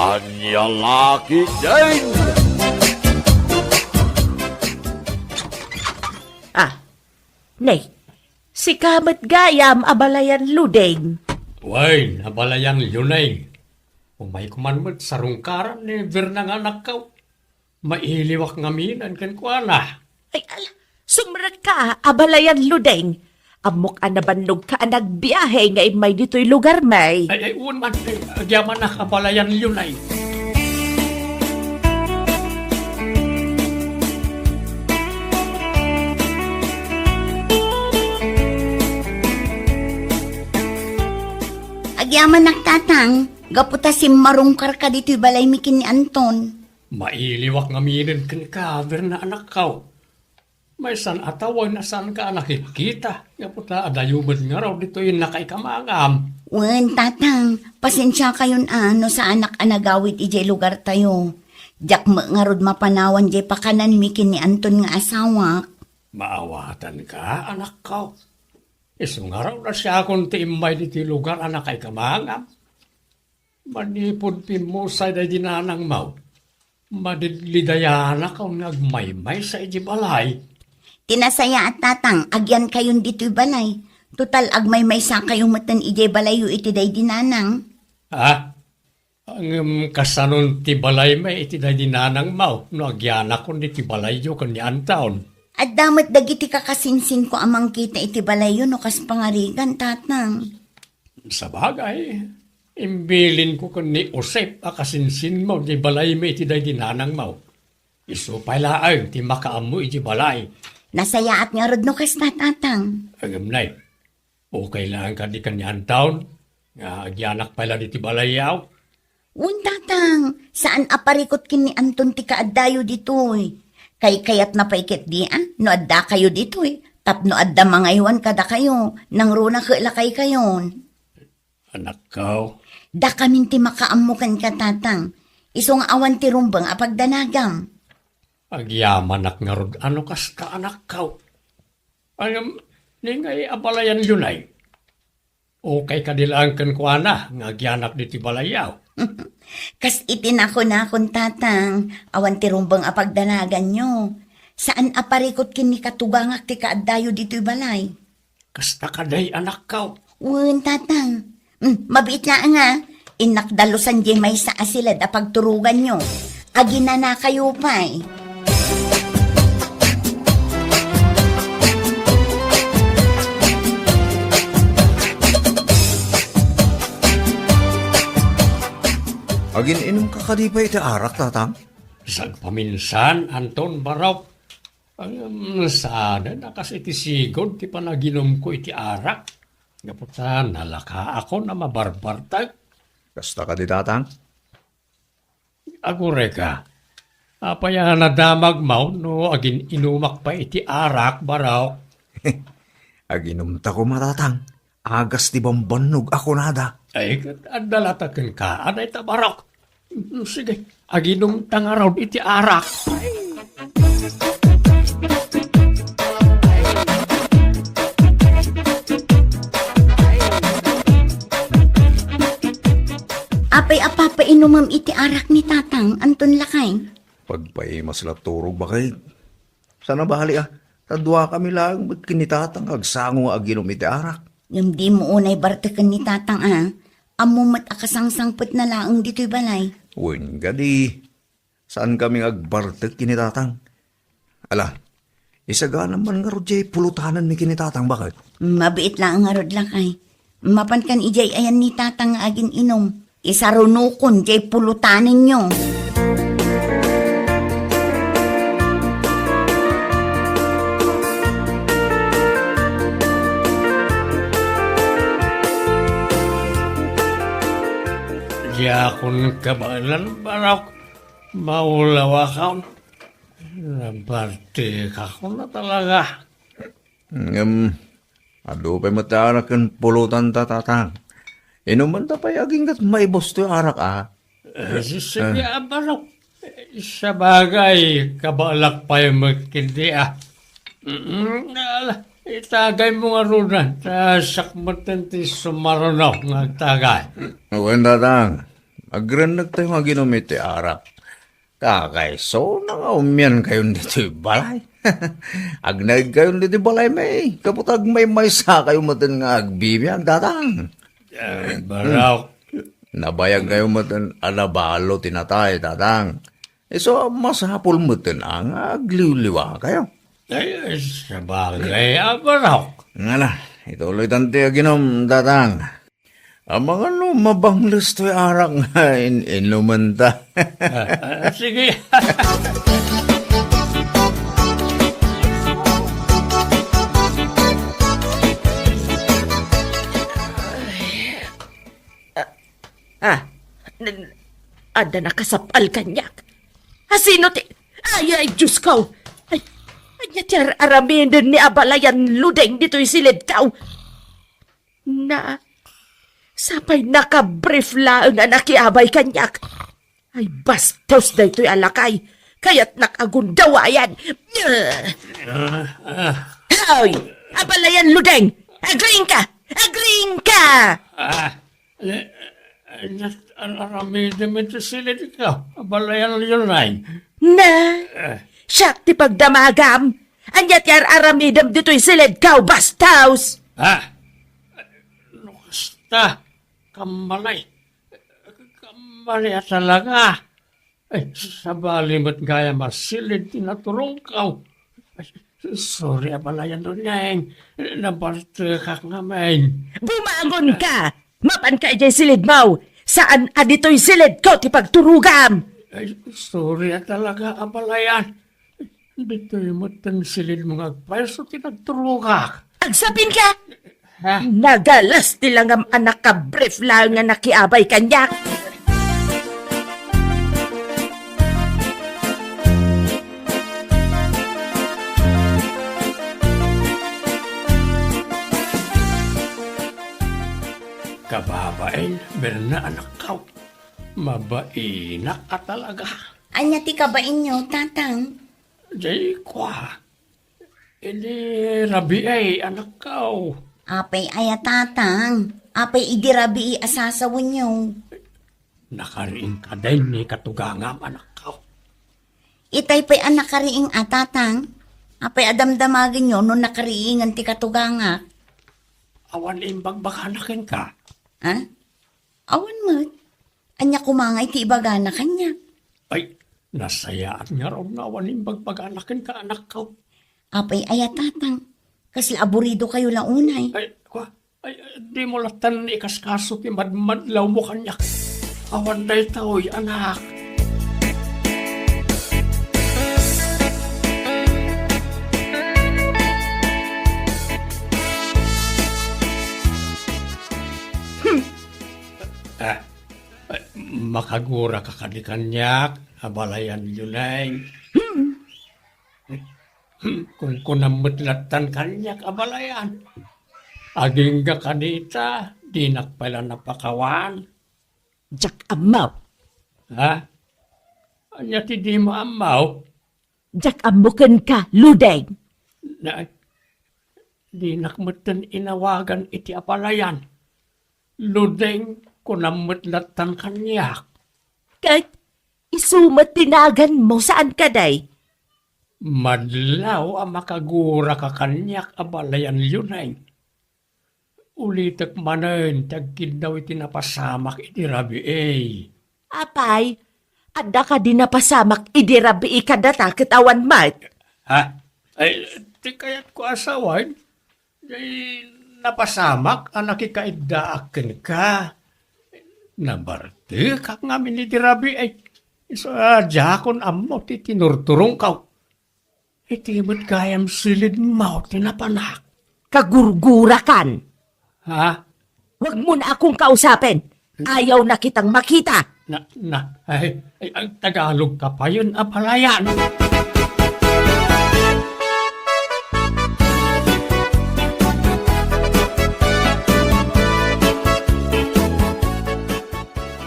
Anya laki din! Nay, si Kamat Gayam abalayan ludeng. Way, nabalayan yunay. Umay kumanmat sa rungkaran ni Bernang anak ka. Mailiwak ngaminan kan kuana. Ay, sumrat ka, abalayan ludeng. Amok anabannog ka nagbiyahe nga may dito'y lugar may. Ay, uwan man, agyaman na kabalayan yunay. Agyaman nagtatang, gaputa si marungkar ka dito'y balay mikin ni Anton. Mailiwak ngaminan kan ka, Bernang anak ka. May san atawan na san ka nakikita. Nga adayubad nga raw dito yung nakaikamangam. Wen, tatang, pasensya kayon ano sa anak anagawit ijay lugar tayo. Jak nga rod mapanawan jay pakanan mikin ni Anton nga asawa. Maawatan ka, anak ka. Iso nga raw na siya kung tiimay dito yung lugar anak ay kamangam. Manipod pimusay na dinanang mau. Madidlidayana ka nagmaymay sa ijibalay. Tinasaya at tatang, agyan kayon dito'y balay. Total agmay may sa kayong matan ijay balayo itiday dinanang. Ha? Ang kasanon ti balay may itiday dinanang mau. No agyana kung di ti balay yo kan ni antaon. At damat dagiti kakasinsin ko amang kita iti balayo no kas pangarigan, tatang. Sa bagay, imbilin ko kan ni Osep akasinsin mo di balay may itiday dinanang mau. Iso pailaan ti makaamu iti balay. Nasaya at nga rod no kas tatang. Agam nay, okay lang ka di kanyan taon. Nga agyanak pala di ti balayaw. Un tatang, saan aparikot kin ni Anton ti kaaddayo ditoy? Kay kayat na paikit di no adda kayo ditoy. Tapno adda mga iwan kada kayo, nang runa lakay kayon. Anak ko, Da kamin ti makaamukan ka tatang. Iso nga awan ti rumbang apagdanagam. agyaman ak nga rod ano kas ka anak ko. Ayam, ni ngay abalayan yunay. Okay ka dilaan kan ko ana, nga agyanak di ti balayaw. Kas itinako na akong tatang, awan ti rumbang apagdanagan nyo. Saan aparikot kin ni katugangak ti kaaddayo dito'y balay? Kasta kaday anak ko. Un tatang, mabiit na nga. Inakdalusan di may sa asilad apagturugan nyo. Agina na kayo pa'y. Agin inom ka kadipay iti arak, tatang? Isang paminsan, Anton Baraw. Ang sana nakas iti sigod, ti panaginom ko iti arak. Ngaputa, nalaka ako na mabarbartag. Kasta ka di, tatang? Agure ka. Apaya nadamag mo, no agin inumak pa iti arak, Baraw. Aginom ta ko, matatang. Agas di bambanog ako nada. Ay, adalatakin ka, anay ta, Baraw. Sige, aginom tangaraw iti arak. Apay apapainomam iti arak ni tatang, Anton Lakay. Pagpay maslat turog ba kay? Sana bahali Tadwa kami lang ba't kinitatang agsango aginom iti arak. Yung di mo unay bartakan ni tatang amumat akasangsangpot na laang dito'y balay. Uwin gadi. Saan kami agbartag kinitatang? Ala, isaga naman nga rodjay pulutanan ni kinitatang bakit? Mabiit lang nga rod Lakay. Mapan kan ijay ayan ni tatang nga agin inom. Isarunukon jay pulutanin nyo. Yakon kabalan, Baraw. Maulawa ka. Nabarte ka ko na talaga. Ado pa'y matarak ang pulutan tatang. Inuman ta pa'y aging kat maibos to yung arak Sige, Baraw. Sa bagay, kabalak pa yung magkindi Itagay mo nga runan. Sakmatan ti sumarunaw ng tagay. Uwan tatang. Agranag tayo nga ginamit arap. Kakay, so nangaumyan kayo dito balay. Agnag kayo dito balay may. Kaputag may sa kayo matan nga agbibiyag datang. Baraw, Nabayag kayo matan alabalo tinatay datang. So masapul matan ang agliwliwa kayo. ay, sa bagay, baraw. Nga na, ituloy tante ginom datang. Ang mga mabanglas to'y arak nga inumanta. Sige. Ada nakasapal kanyak. Sino ti? Ay, Diyos ko. Ay, tiyar aramin din ni abalayan ludeng dito'y silid kao. Na, sapay nakabrief laang na nakiabay kanyak. Ay, bastos na ito'y alakay. Kaya't nakagundawayan. Hoy, abalayan ludeng. Agreeing ka! Agreeing ka! Arami naman sa silid ka. Abalayan yun na. Na, siya ti pagdamagam. Anyat yar aramidam dito'y silid kao, bastaws. Basta, kamalay. Kamalay talaga. Ay, sa balimot gaya masilid, tinaturong ka. Ay, sorry, abalayan doon yan. Nabarte ka ngamin. Bumangon ka! Mapan ka ijay silid mo! Saan adito'y silid ko ti pagturugam? Ay, sorry talaga, abalayan. Dito'y matang silid mga agpayso, tinagturugak. Agsapin ka! Ha? Nagalas nilang ang anak ka brief lang nga nakiabay kanyak. Kababain, berna anak kau. Mabaina ka talaga. Anya ti kabain nyo, tatang? Jay kwa. Ini rabi ay anak kau. Apay aya tatang. Apay idirabi asasawa nyo. Nakariing ka din ni katugangam anak kau. Itay pa'y anak kariing atatang. Apay adamdamagin nyo no nakariingan ti katuganga. Awan imbagbakanakin ka. Ha? Awan mo. Anya kumangay ti ibaga na kanya. Ay, nasayaan nga raw na awan imbagbakanakin ka anak kau. Apay aya tatang. Kasi aburido kayo launay. Ay, kwa. Ay, di mo latan ikaskaso ti madmadlaw mo kanyak. Awan day tao'y anak. Makagura ka kanikanyak, abalayan yun ay. Kung kunamutlatan kanyak, abalayan. Aging ka kanita, di nakpala napakawan. Jak amaw. Ha? Anya ti di mo amaw, Jak amukan ka, ludeng. na di nakmutan inawagan iti abalayan. Ludeng kunamutlatan kanyak. Kahit isumat tinagan mo saan ka day? Madlaw ang makagura ka kanyak abalayan yun ay. Ulitak manen, tagkin daw iti napasamak iti rabi ay. Apay, ada ka din napasamak idirabi ikadata kitawan mat. Ha? Ay, di kayat ko asawan. Ay, napasamak ang nakikaidaakin ka. Nabarte ka nga miniti rabi ay. Isa jakon amo ti tinurturong ka. Itimot kayam silid mo tinapanak. Kagurgura kan. Ha? Huwag mo na akong kausapin. Ayaw na kitang makita. Ay, ang Tagalog ka pa yun, apalayan.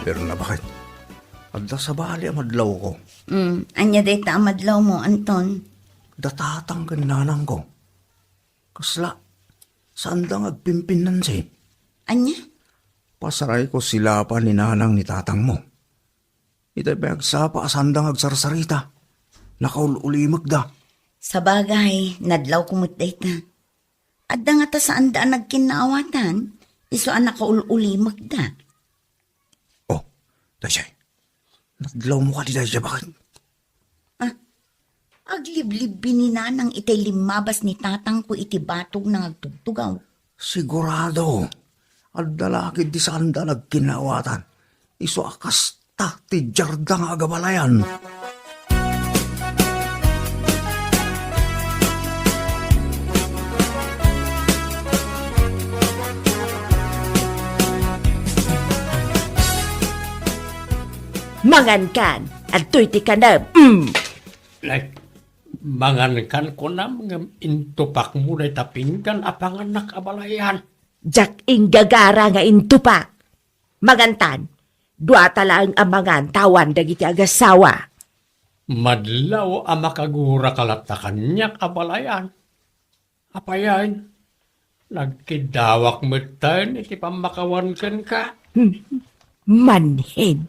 Pero na bakit? Agda sa bali ang madlaw ko. Anya day ta amadlaw mo, Anton. Datatang kananang ko. Kasla, saan dang agpimpin nan siya? Anya? Pasaray ko sila pa ni nanang ni tatang mo. Itay payagsapa asandang agsarsarita. Nakaululimag da. Sa bagay, nadlaw kumot dayta. Adda nga ta saan daan nagkinaawatan, iso ang nakaululi magda. Oh, Daisy. Naglaw mo ka di Daisy, bakit? Agliblib bininanang itay limabas ni tatang ko iti batog ng agtugtugaw. Sigurado. At dalakid di sanda nagkinawatan. Iso akas ta ti jarda nga agabalayan. Mangan kan, at tuy ti ka na, Like, mangankan ko na mga intupak mo na tapinggan apangan nakabalayan. jak inggagara nga intupak. Magantan, dua talang amangan tawan dagiti agasawa. Madlaw ang makagura kalatakan niya kabalayan. Apayan, nagkidawak mo tayo iti pamakawan ka. Manhin,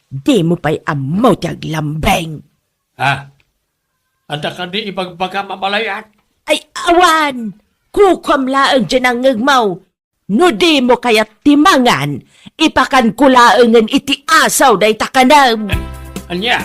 di mo pa'y amaw ti aglambeng. Ha? Ada ka di ibagbaga mabalayan? Ay awan, kukamlaan dyan ang ngagmaw. No di mo kaya't timangan, ipakan kulaangan iti asaw day takanam. Anya?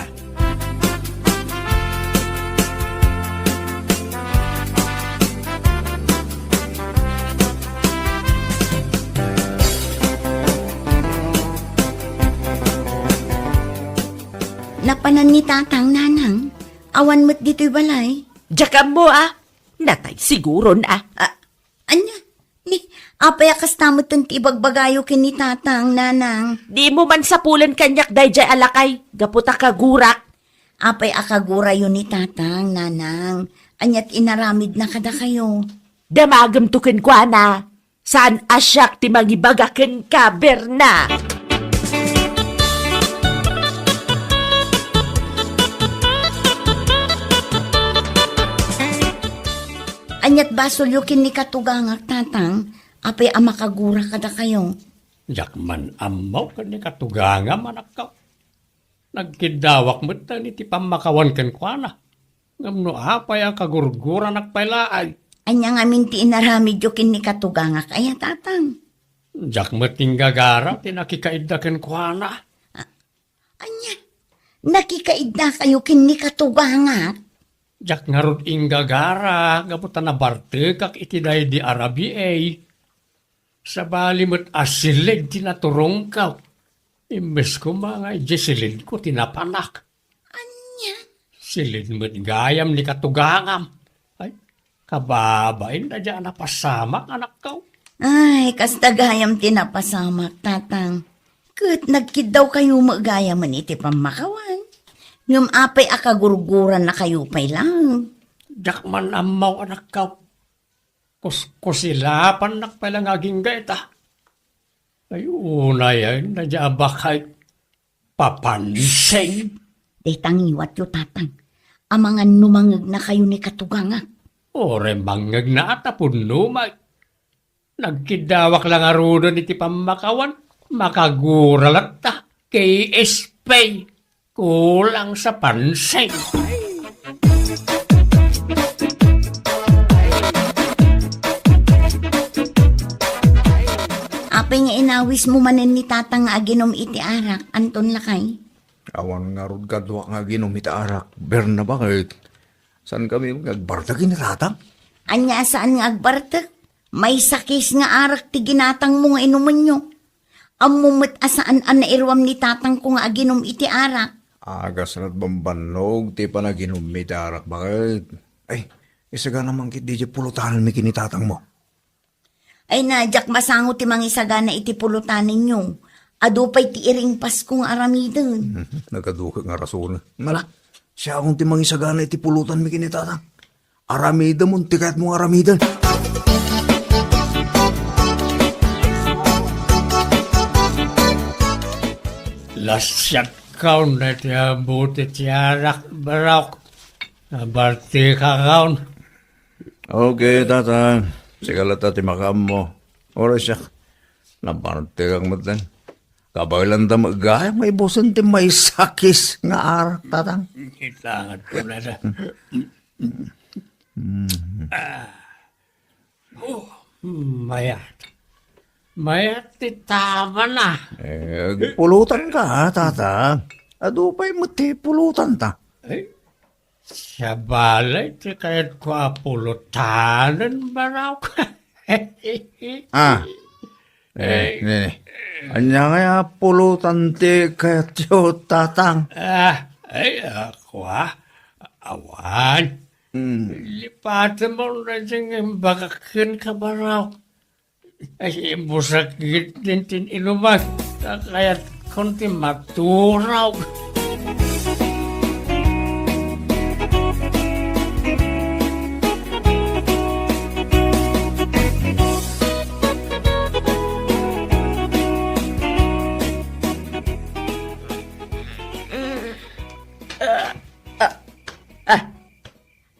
Napanan ni tatang nanang, awan mo't dito'y balay. Jakam mo natay siguro na. Anya, ni, apay akas tamot ti ibagbagayo kini tatang nanang. Di mo man sapulan kanyak day jay alakay, gaputa kagurak. Apay akagura yun ni tatang nanang. Anyat inaramid na kada kayo. Damagam tukin kwa na, saan asyak ti magibagaken ka, Berna. Anyat basulyukin ni katugangak tatang, apay amakagura kada kayo. Yakman amaw ka ni katuganga manakaw. Nagkidawak mo tayo iti pamakawan kan kwa na. Ngamno apay ang kagurgura nakpailaay. Anya nga minti inaramid yukin ni katugangak, aya tatang. Jak mating gagara, tinakikaiddakan kwa na. Anya, nakikaidna kayo kin ni katugangak. Jak ngarod ing gagara, gaputan na bartekak iti day di Arabi Sa bali mo't asilig tinaturong ka. Imbes ko mga ijesilid ko tinapanak. Anya, Silid mo't gayam ni katugangam. Ay, kababain na dyan napasamak anak ka. ay, kastagayam tinapasamak tatang. Kat nagkidaw kayo magayaman iti pamakawan. Ngam apay akagurguran na kayo pay lang. Jak man amaw anak ka. Kusilapan nakpailang aging gaita. Ay, unay ay nadyabakay papansing. Detang iwat yo tatang. Amangan numangag na kayo ni katugangak. Ore mangag na atapon numay. Nagkidawak lang arudo iti pamakawan. Makaguralat ta. KSP. Kulang sa pansing. Apay nga inawis mo manen ni tatang nga aginom iti arak, Anton lakay. Awan nga rod kadwa nga ginumita arak. Berna bakit? Saan kami nagbartagin ni tatang? Anya saan nga agbartek? May sakis nga arak ti ginatang mo nga inuman nyo. Amumot asaan an nairwam ni tatang ko nga aginom iti arak. Agas na't bambanog, ti pa naginumita arak. Bakit? Ay, isa ka naman kit di pulutanan mi kinitatang mo. Ay na, jak masango ti mangisaga na iti pulutanin nyo. Adupay ti iring Paskong aramidon. Nagkaduka nga rason. Mala, siya akong ti mangisagana iti pulutan mi kinitatang. Aramida mo, tikat mo aramidan. Lasyat kaun na tiyabuti tiyarak barak. Nabarti ka kaun. Okay, tatang. Sigala tati makam mo. Oras siya. Nabarte kang matan. Kabalan da magaya, may busan ti may sakis nga arak, tatang. Itangan ko na na. Mayat. Mayat ti tama na. Pulutan ka, ha, tatang. Ado pa'y mati pulutan ta. Sa balay, ti kaya't ko apulutanan ba raw ka? Anya nga pulutan ti kayat yo, tatang. Ako awan. Lipatan mo na dyan bakakin ka ba raw? Ay, busakit din inuman. Kaya't konti maturaw.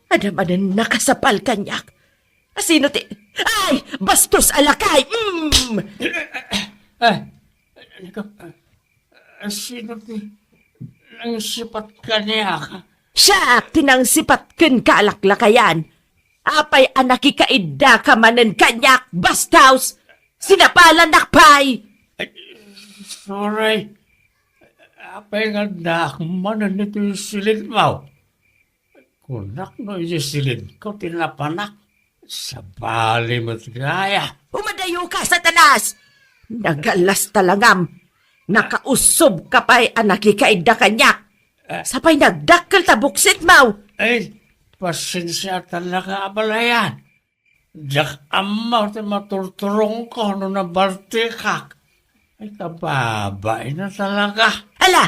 Adam-adam nakasapal kanyak. Sino ti... Ay! Bastos alakay! Sino ti? Ang sipat ka niya ka? Siya tinang sipat ken kaalaklakayan. Apay anaki kaida ka manen kanyak, bastaus! Sinapalan nakpay! Sorry. Apay nga dakmanan nito yung silid mo. Kunak no yung silid ko tinapanak. Sa bali mo't gaya. Umadayo ka, Satanas! Nagalas talangam. Nakausob ka pa'y anaki kaida kanyak. Sapay nagdakkel tabuksit mau. Ay, pasensya talaga abalayan. Jak amaw ti maturturong ko no nabartikak. Ay, kababay na talaga. Ala,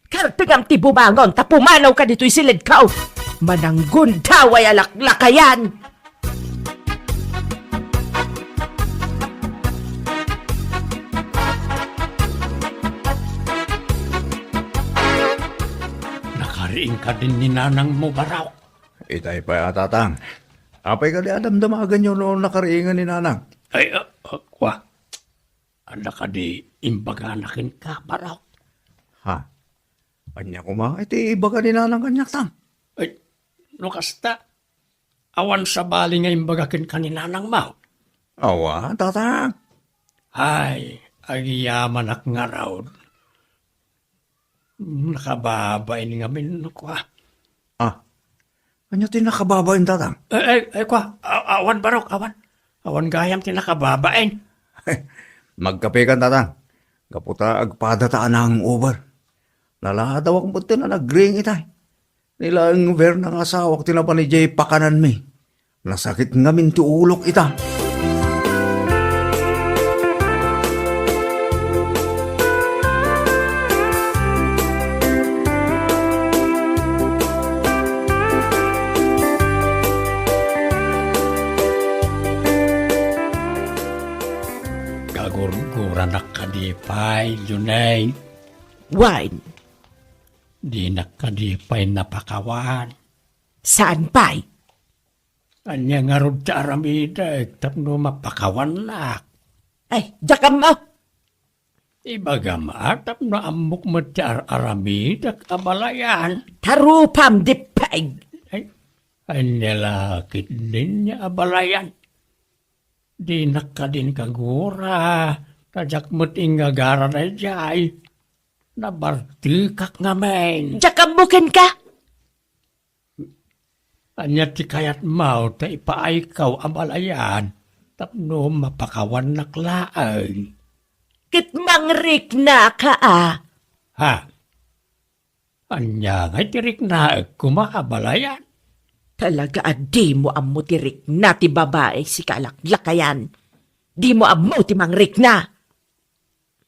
karpingam ti bumangon tapumanaw ka dito'y silid ka. Mananggun taway alaklakayan. Nakariing ka din ni nanang mo baraw. Itay pa, tatang. Apay ka di adamdamagan nyo noon nakariingan ni nanang. Ay, kwa. Anda ka di imbaganakin ka baraw. Ha? Kanya ko ma, iti iba ka ni nanang kanyak tang. Ay, no kasta. Awan sa bali nga imbagakin ka ni nanang mo. Awa, tatang. Ay, agiyaman ak nga raw. Nakababay ni nga min, kwa. Kanya tinakababain, tatang. Kwa, awan barok, awan. Awan gayam tinakababain. Magkape ka, tatang. Kaputa agpadataan na ang over. Laladaw akong puti na nag-ring itay. Nila ang ver ng asawak tinapan ni Jay pakanan mi. Nasakit nga min ti ulok ita. Gagurguran na kadipay, Junay. Wine, Di na kadipay napakawan. saan pa'y? Anya nga rod ta aramida, tapno mapakawan na. Ay, jakam mo. Ibagama, tapno amok mo ta aramida, abalayan. Tarupam dipeg. Ay nilakit din niya abalayan. Di na ka din kagura, tajak mo't ingagara na jay. Nabartikak nga men. Jakam bukin ka. Anya ti kayat mau ta ipaay kaw abalayan. Tapno mapakawan naklaan. Kitmangrik na ka Ha? Anya ngay tirik na kumakabalayan. Talaga di mo amutirik na ti babae si kalaklakayan. Di mo amuti mangrik na.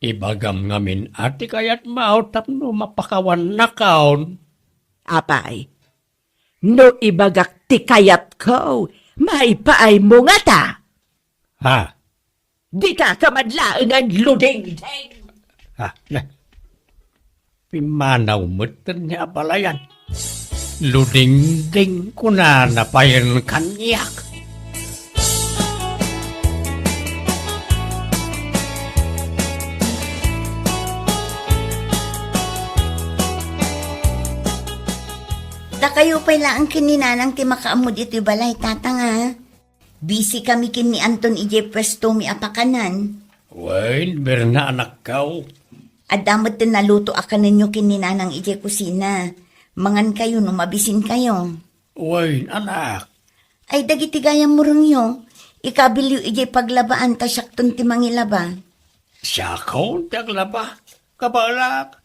Ibagam ngamin ati kayat mau tapno mapakawan na kaon. Apay, no ibagak ti kayat ko, may paay mo nga ta. Ha? Di ka kamadlaan ang luding-ding. Ha? Pimanaw mo niya abalayan. Luding-ding ko na napayan kanyak. Da kayo pala ang kininanang ti makaamod ito'y balay, tatang ha. Busy kami kin ni Anton ije pwesto mi apakanan. Wain, berna anak kau. At damot din naluto akan ninyo kin ni nanang ije kusina. Mangan kayo no mabisin kayo. Wain, anak. Ay dagiti gayam murong yo. Ikabilyo ije paglabaan ta syakton ti mangilaba. Siya kau, taglaba. Kabalak.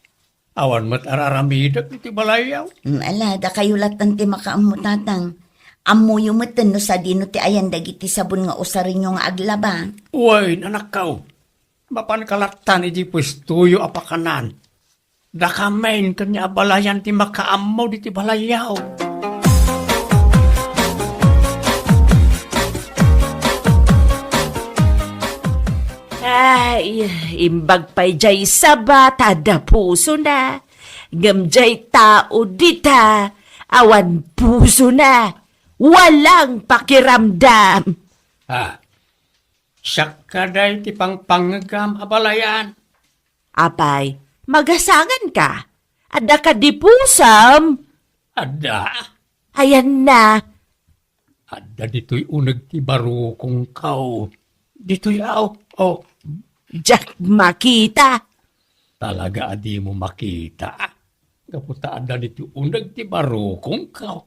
Awan mat araramidak iti balayaw. Ala, da kayo latan ti makaammo tatang. Ammo yung matan no sa dino ti ayan dagiti sabon nga usarin yung nga aglaba. Wain, anak kau. Mapan kalatan iti pwestuyo apakanan. Dakamain kanya balayan ti makaamaw di ti balayaw. Ay, imbag pa'y jay saba, tada puso na. Gamjay tao dita, awan puso na. Walang pakiramdam. Ha? Siyak ka day ti pangpangagam abalayan. Apay, magasangan ka. Ada ka di pusam. Ada. Ayan na. Ada dito'y unag ti baro kong kau. Dito'y aw. Oh, Jack makita. talaga adi mo makita. Kaputa ada dito'y unag ti baro kong kau.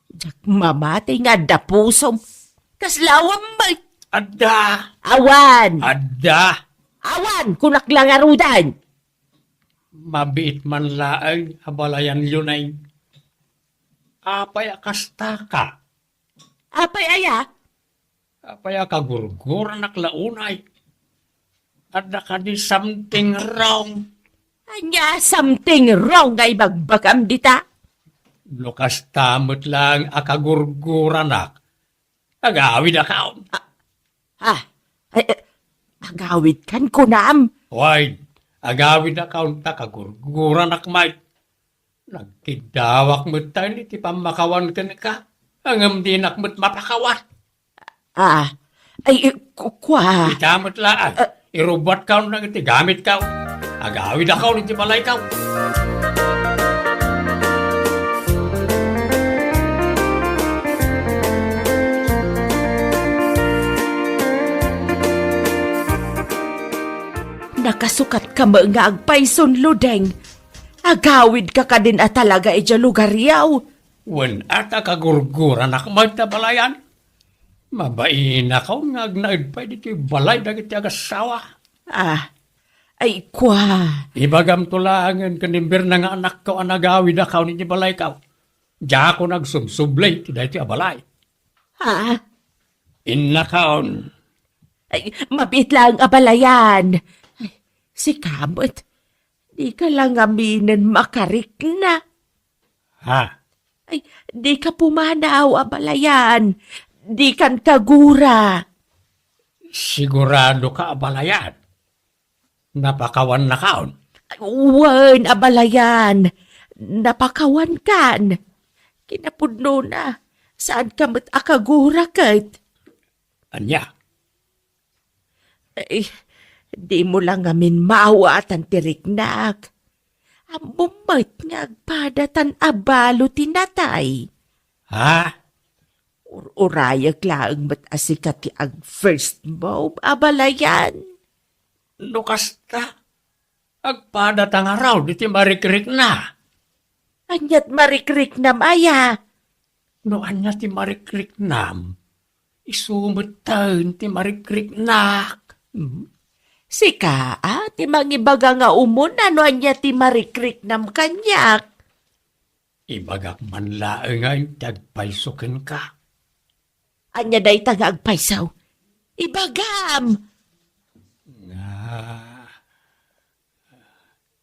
Jack mamatay nga da pusom. Kaslawang may Ada. awan. Ada. Awan, kunak lang arudan. Mabiit man laang abalayan yunay. Apay akasta ka. Apay aya. Apay akagurgur anak launay. Ada ka di something wrong. Anya, something wrong nga ibagbagam dita. Lukas tamot lang akagurgur anak. Agawid akaw. Agawid kan kunam. Why? Agawid akaw takagurgur anak may. Nagkidawak mo tayo ni ti pamakawan ka. Angam dinak mo't mapakawan. Kwa. Itamot lang. Irubat ka nang iti gamit ka. Agawid akaw ni ti balay ka. Nakasukat ka mo nga agpayson ludeng. Agawid ka ka din at talaga ija lugar yaw. Wen ata kagurgur anak magtabalayan. Mabain ako nga agnaid pa dito balay dagiti agasawa. Kwa. Ibagam tulangan kanimbir na nga anak ko anagawid akaw ni balay ka. Diya ako nagsubsublay ti dito abalay. Innakaon. Mabit lang abalayan. Si Kamot, di ka lang aminin makarik na. Ha? Di ka pumanaw abalayan. Di kan kagura. Sigurado ka abalayan. Napakawan na kaon. Wan abalayan. Napakawan kan. Kinapudno na. Saan ka mat akagura kat? Anya? Di mo lang amin maawatan tiriknak. Amumait nga agpadatan abalo tinatay. Ha? Urayag laang mat asikat ti ag first mo abalayan. Lukas ta. Agpadatang araw, diti marikrik na. Anyat marikrik na maya. No anya ti marikrik nam. Isumutan ti marikrik nak. Sika, ti mangibaga nga umon, ano anya ti marikrik nam kanyak. Ibagak man laeng nga tagpaysukin ka. Anya day taga agpaysaw. Ibagam!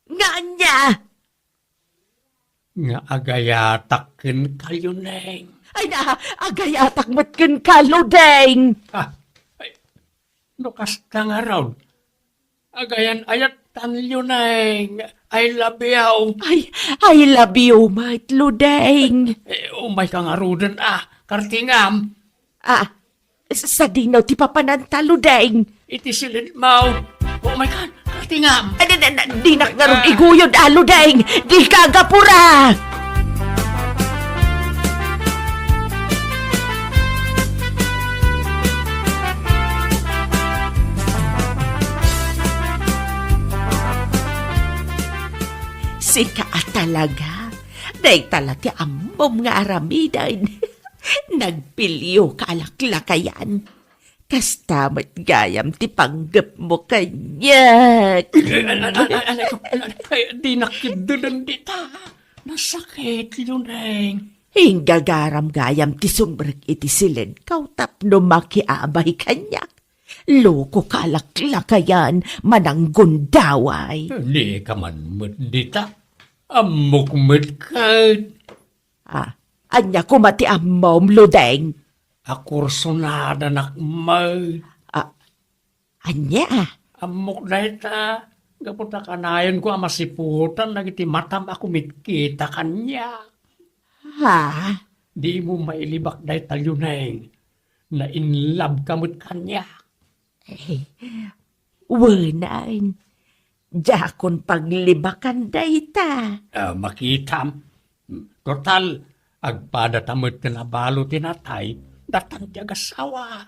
Nga anya! Nga agayatakin kayo, Neng. Ay na, agayatak matkin ka, Ludeng! Lukas ta nga raw. Agayan ayat tanyo, Neng. I love you. I love you, mate, Ludeng. Umay ka nga ruden, kartingam. Sa dinaw ti papananta, Ludeng. Iti silid mo. Oh my God, kartingam. Di na nga ron iguyod, Ludeng. Di ka agapura. Sika talaga. Day tala ti amom nga aramidan. Nagpilyo kalaklakayan. Kastamat gayam ti panggap mo kanyak. Di nakidulan dita. Nasakit yun, Hinggagaram gayam ti sumbrek iti silid kautap no makiabay kanyak. Loko kalaklakayan mananggundaway. Di ka man mo't dita. Amok-mo't ka. Anya kumati amom ludeng. Akursunada nakmay. Anya Amok na ita. Gapunta kanayan ko amasiputan. Nagiti matam ako mitkita kanya. Ha? Di mo mailibak na ita yuneng. Na in love ka mo't kanya. Wanain. Jakon paglibakan dayta. Makitam. Total, agpadatamot ka na balo tinatay. Datan ti agasawa.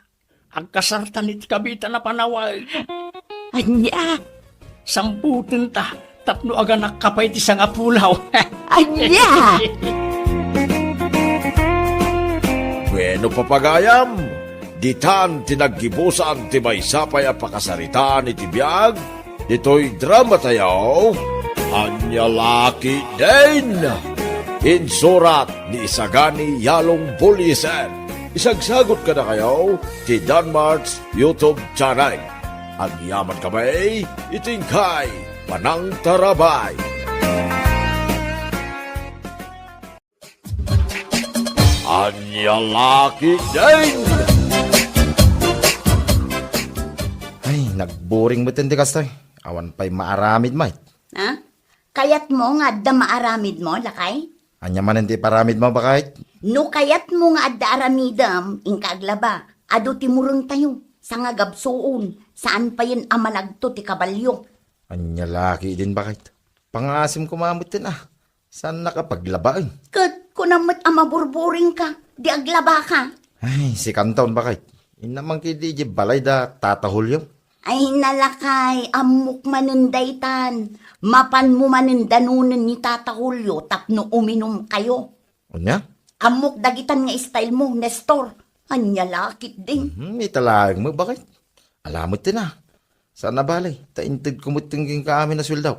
Agkasartan iti kabita na panaway. Anya? Samputin ta. Tapno aga nakapay ti sang apulaw. Anya? Bueno papagayam, ditan tinaggibusan ti may sapay a pakasaritaan iti biyag, dito'y drama tayaw, Anya Laki din. Insurat ni Isagani Yalong Bulisan. Isagsagot ka na kayo ti Danmar's YouTube channel. Ang yaman kamay, itingkay, Panang Tarabay. Anya Laki din. Ay, nagboring mo tindi kastoy. Awan pa'y maaramid, mate. Ha? Kayat mo nga adda maaramid mo, lakay? Anya man hindi paramid mo ba kahit? No kayat mo nga adda aramidam, inkaglaba, ado timurong tayo, sa nga gabsoon, saan pa yan amalagto ti kabalyo? Anya laki din ba kahit? Pangasim kumamot din ah. Saan nakapaglaba eh? Kat, kunamat amaburburing ka, di aglaba ka. Ay, si Kanton ba kahit? Inamang kidi balay da tatahulyo. Ay nalakay, amok manundaytan, mapan mo manundanunan ni Tata Julio, tapno uminom kayo. Anya? Amok dagitan nga style mo, Nestor. Anya lakit din. Italag mo bakit? Alamot din ah. Saan na balay? Taintid kumutingin ka amin na sweldaw.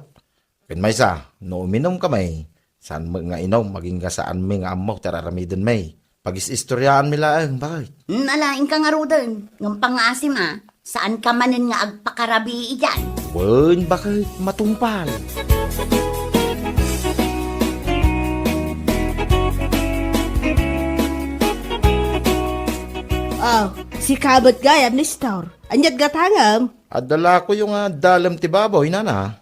Kan may sa, no uminom ka may. Saan mo nga inom, maging nga saan may nga amaw, tararamidin may. Pag-istoryaan mila bakit? Nalaing ka nga rodan, ng pangasim ah. Saan ka manin nga agpakarabi iyan? Wen, bakit matumpal? Oh, si kabot gayam ni Star. Anyat gatangam. Adala ko yung dalam ti baboy, nana.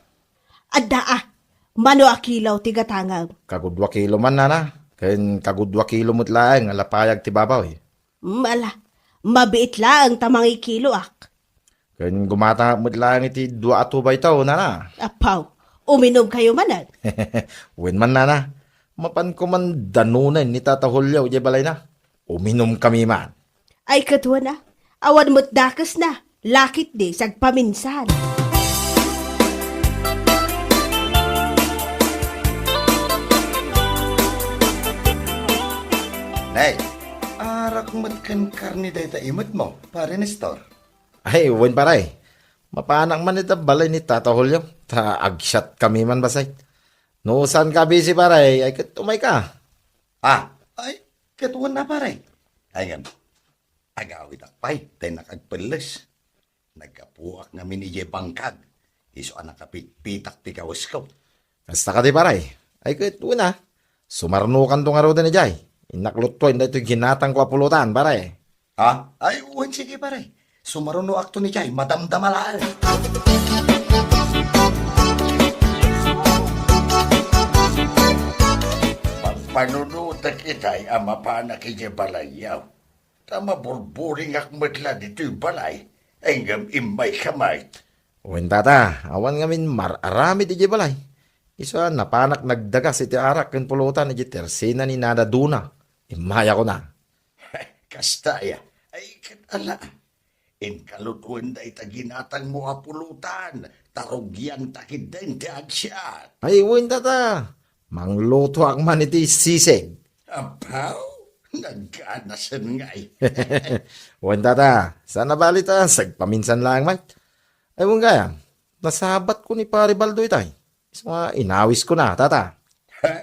Adda mano akilaw ti gatangam. Kagudwa kilo man, nana. Kain kagudwa kilo mo't laeng, alapayag ti baboy. Ala, mabiit lang tamangi kilo ak. Kain gumata mo't laeng iti 2 at 2 bay tao, nana. Apaw, uminom kayo manan. Wen man, nana. Mapan ko man danunan ni Tata Julio, di balay na. Uminom kami man. Ay katwa na, awan mo't dakas na. Lakit di, sagpaminsan. Nay, arak matkan karni dayta imot mo, pare Nestor. Ay, wen paray. Mapanang man ita balay ni Tata Julio. Ta agshot kami man basay. No, saan ka busy paray? Ay, katumay ka. Ay, katuwan na pare. Ay nga, agawit akpay, tayo nakagpalas. Nagkapuak namin ni Bangkag. Iso anak kapit-pitak ti kawas ko. Kasta ka di paray. Ay, katuwan na. Sumarnukan tong araw din ni Jay. Inaklutuin na ito ginatang ko apulutan, paray. Ay, uwan sige pare. Sumaruno akto ni Jay, madamdamalaan. Pagpanunutan kita'y ama pa na kinibalayaw. Tama burburing akmatla dito'y balay. Enggam imay kamay. Uwin tata, awan ngamin mararami di balay. Isa napanak nagdagas iti arak ken pulutan iti tersina ni Nada Duna. Imaya ko na. Kastaya, ay katala. In kalutuan da itaginatang mo apulutan. tarugyan takid din ti agsyat. Ay, uwin tata. Mangluto ang man iti sisig. Apaw, nagkanasan nga eh. Uwin tata, sana balita, sagpaminsan lang man. Ay, uwin kaya, nasabat ko ni Pare Baldo itay. Inawis ko na, tata. Ha?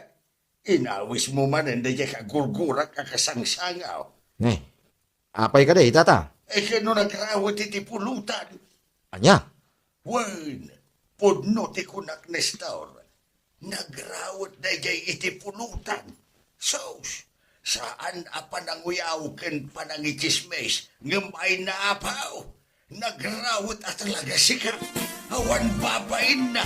Inawis mo man hindi ka kagurgurak kakasangsangaw. Apay ka de, tata. Eh kano nagrawat iti pulutan? Anya? Wen, pudno ti kunak nestor. Nagrawat na jay iti pulutan. Sos, saan apa nang uyaw ken panangichismes ngamay na apaw. Nagrawat at talaga sika. Awan babain na.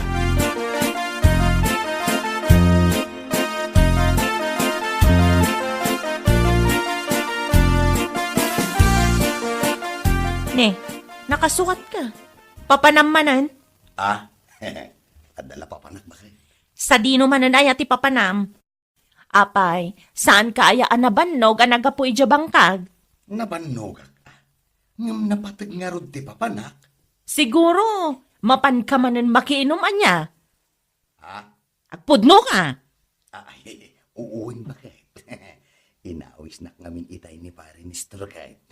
Ne, nakasukat ka. Papanamanan. Ah, adala pa panak ba kayo? Sa dino manan ay ati papanam. Apay, saan ka aya anabannog ang nagapuy bangkag? Nabanogak. Ngam napatag nga ron ti papanak. Siguro, mapan ka manan makiinom anya. Ah, Agpudno ka. ay, uuwin ba kayo? Inawis na ngamin itay ni pare ni Strokait.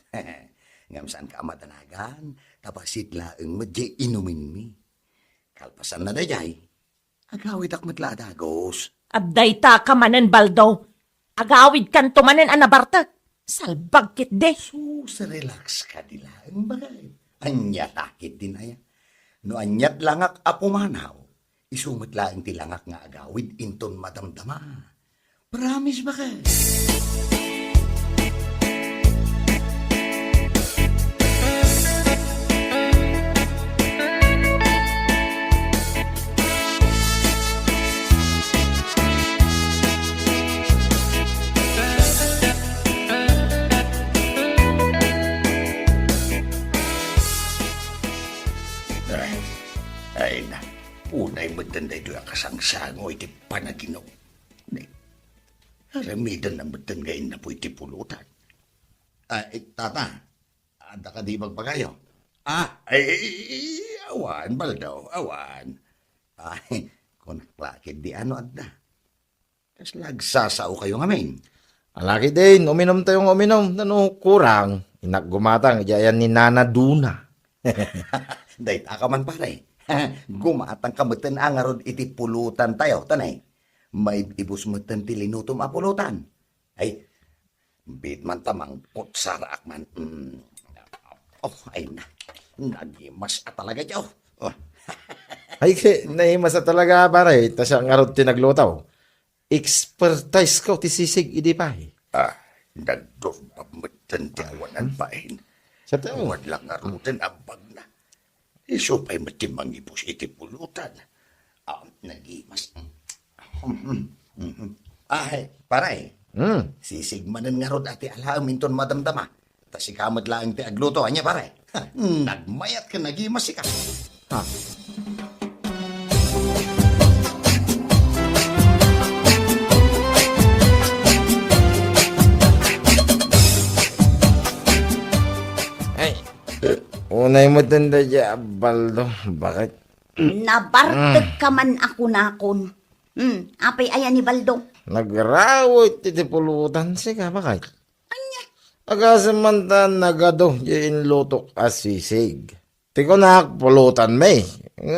Ngam saan ka madanagan, tapasit laeng madya inumin mi. Kalpasan na dayay, agawid ak matladagos. Abday ta ka manan baldo. Agawid kan tumanan anabartak. Salbag kit de. Sus, relax ka di laeng bagay. Anya takit din aya. No anyat langak apumanaw, isumot laeng ti langak nga agawid inton madamdama. Promise ba kayo? Ay na, unay matanda ito ang kasangsango iti panaginog. Haramidan na matanda ngayon na po iti pulutan. Tata, ada ka di magpagayo? Awan, Baldo, awan. Ay, kung naklakid di ano adda. Kas lagsasao kayo ngamin. Alaki din, uminom tayong uminom. Nano, kurang. Inaggumatang, iyayan ni Nana Duna. Dahil ka man pare. Gumatang kamatan ang arod iti pulutan tayo, tanay. May ibus matan ti linutom a pulutan. Ay, bit man tamang kutsarak man. Ay na, nagimas at talaga jaw. Ay, nahimas na talaga pare. Tas ang arod tinaglutaw. Expertise ko ti sisig idi pa. Nagdoon pa matan ti awanan pain. Sa tao. Huwag lang arutan abag na. Iso pa'y matimang ipos iti pulutan. Nagimas. Ay, paray. Sisigmanan nga rod ati alaam inton madamdama. Tas ikamad lang ti agluto. Anya, paray. Nagmayat ka, nagimas ka. Unay mo tanda dya, Baldo. Bakit? Nabartag ka man ako nakon. Apay ayan ni Baldo. Nagrawit iti pulutan siya, bakit? Agasamantan nagado yung lutok asisig. Ti ko na pulutan may.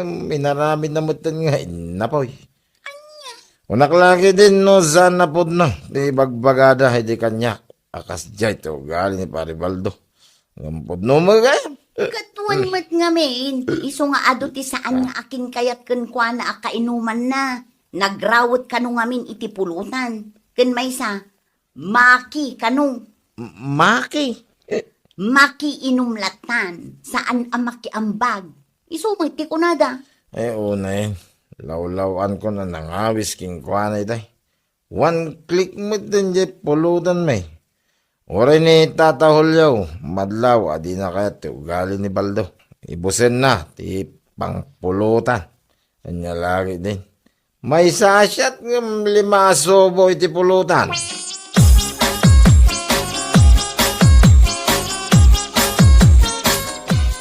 Minarami na mutan nga inapoy. Unak lagi din no sana pod no. Di bagbagada hindi kanya. Akas dya ito gali ni Pare Baldo. Ngampod no magayam. Katuan mat nga men. Iso nga ado ti saan nga akin kayat ken kwa na akainuman na. Nagrawot kanu ngamin iti pulutan. Ken maysa, maki kanu. Maki. Maki inumlatan. Saan ang makiambag. Iso ti kunada. Unay. Lawlawan ko na nangawis king kwa na itay. One click mo din dyan pulutan may. Oray ni Tata Julio, madlaw, adi na kaya ti ugali ni Baldo. Ibusin na, ti pangpulutan. Kanya lagi din. May sasyat ng 5 sobo iti pulutan.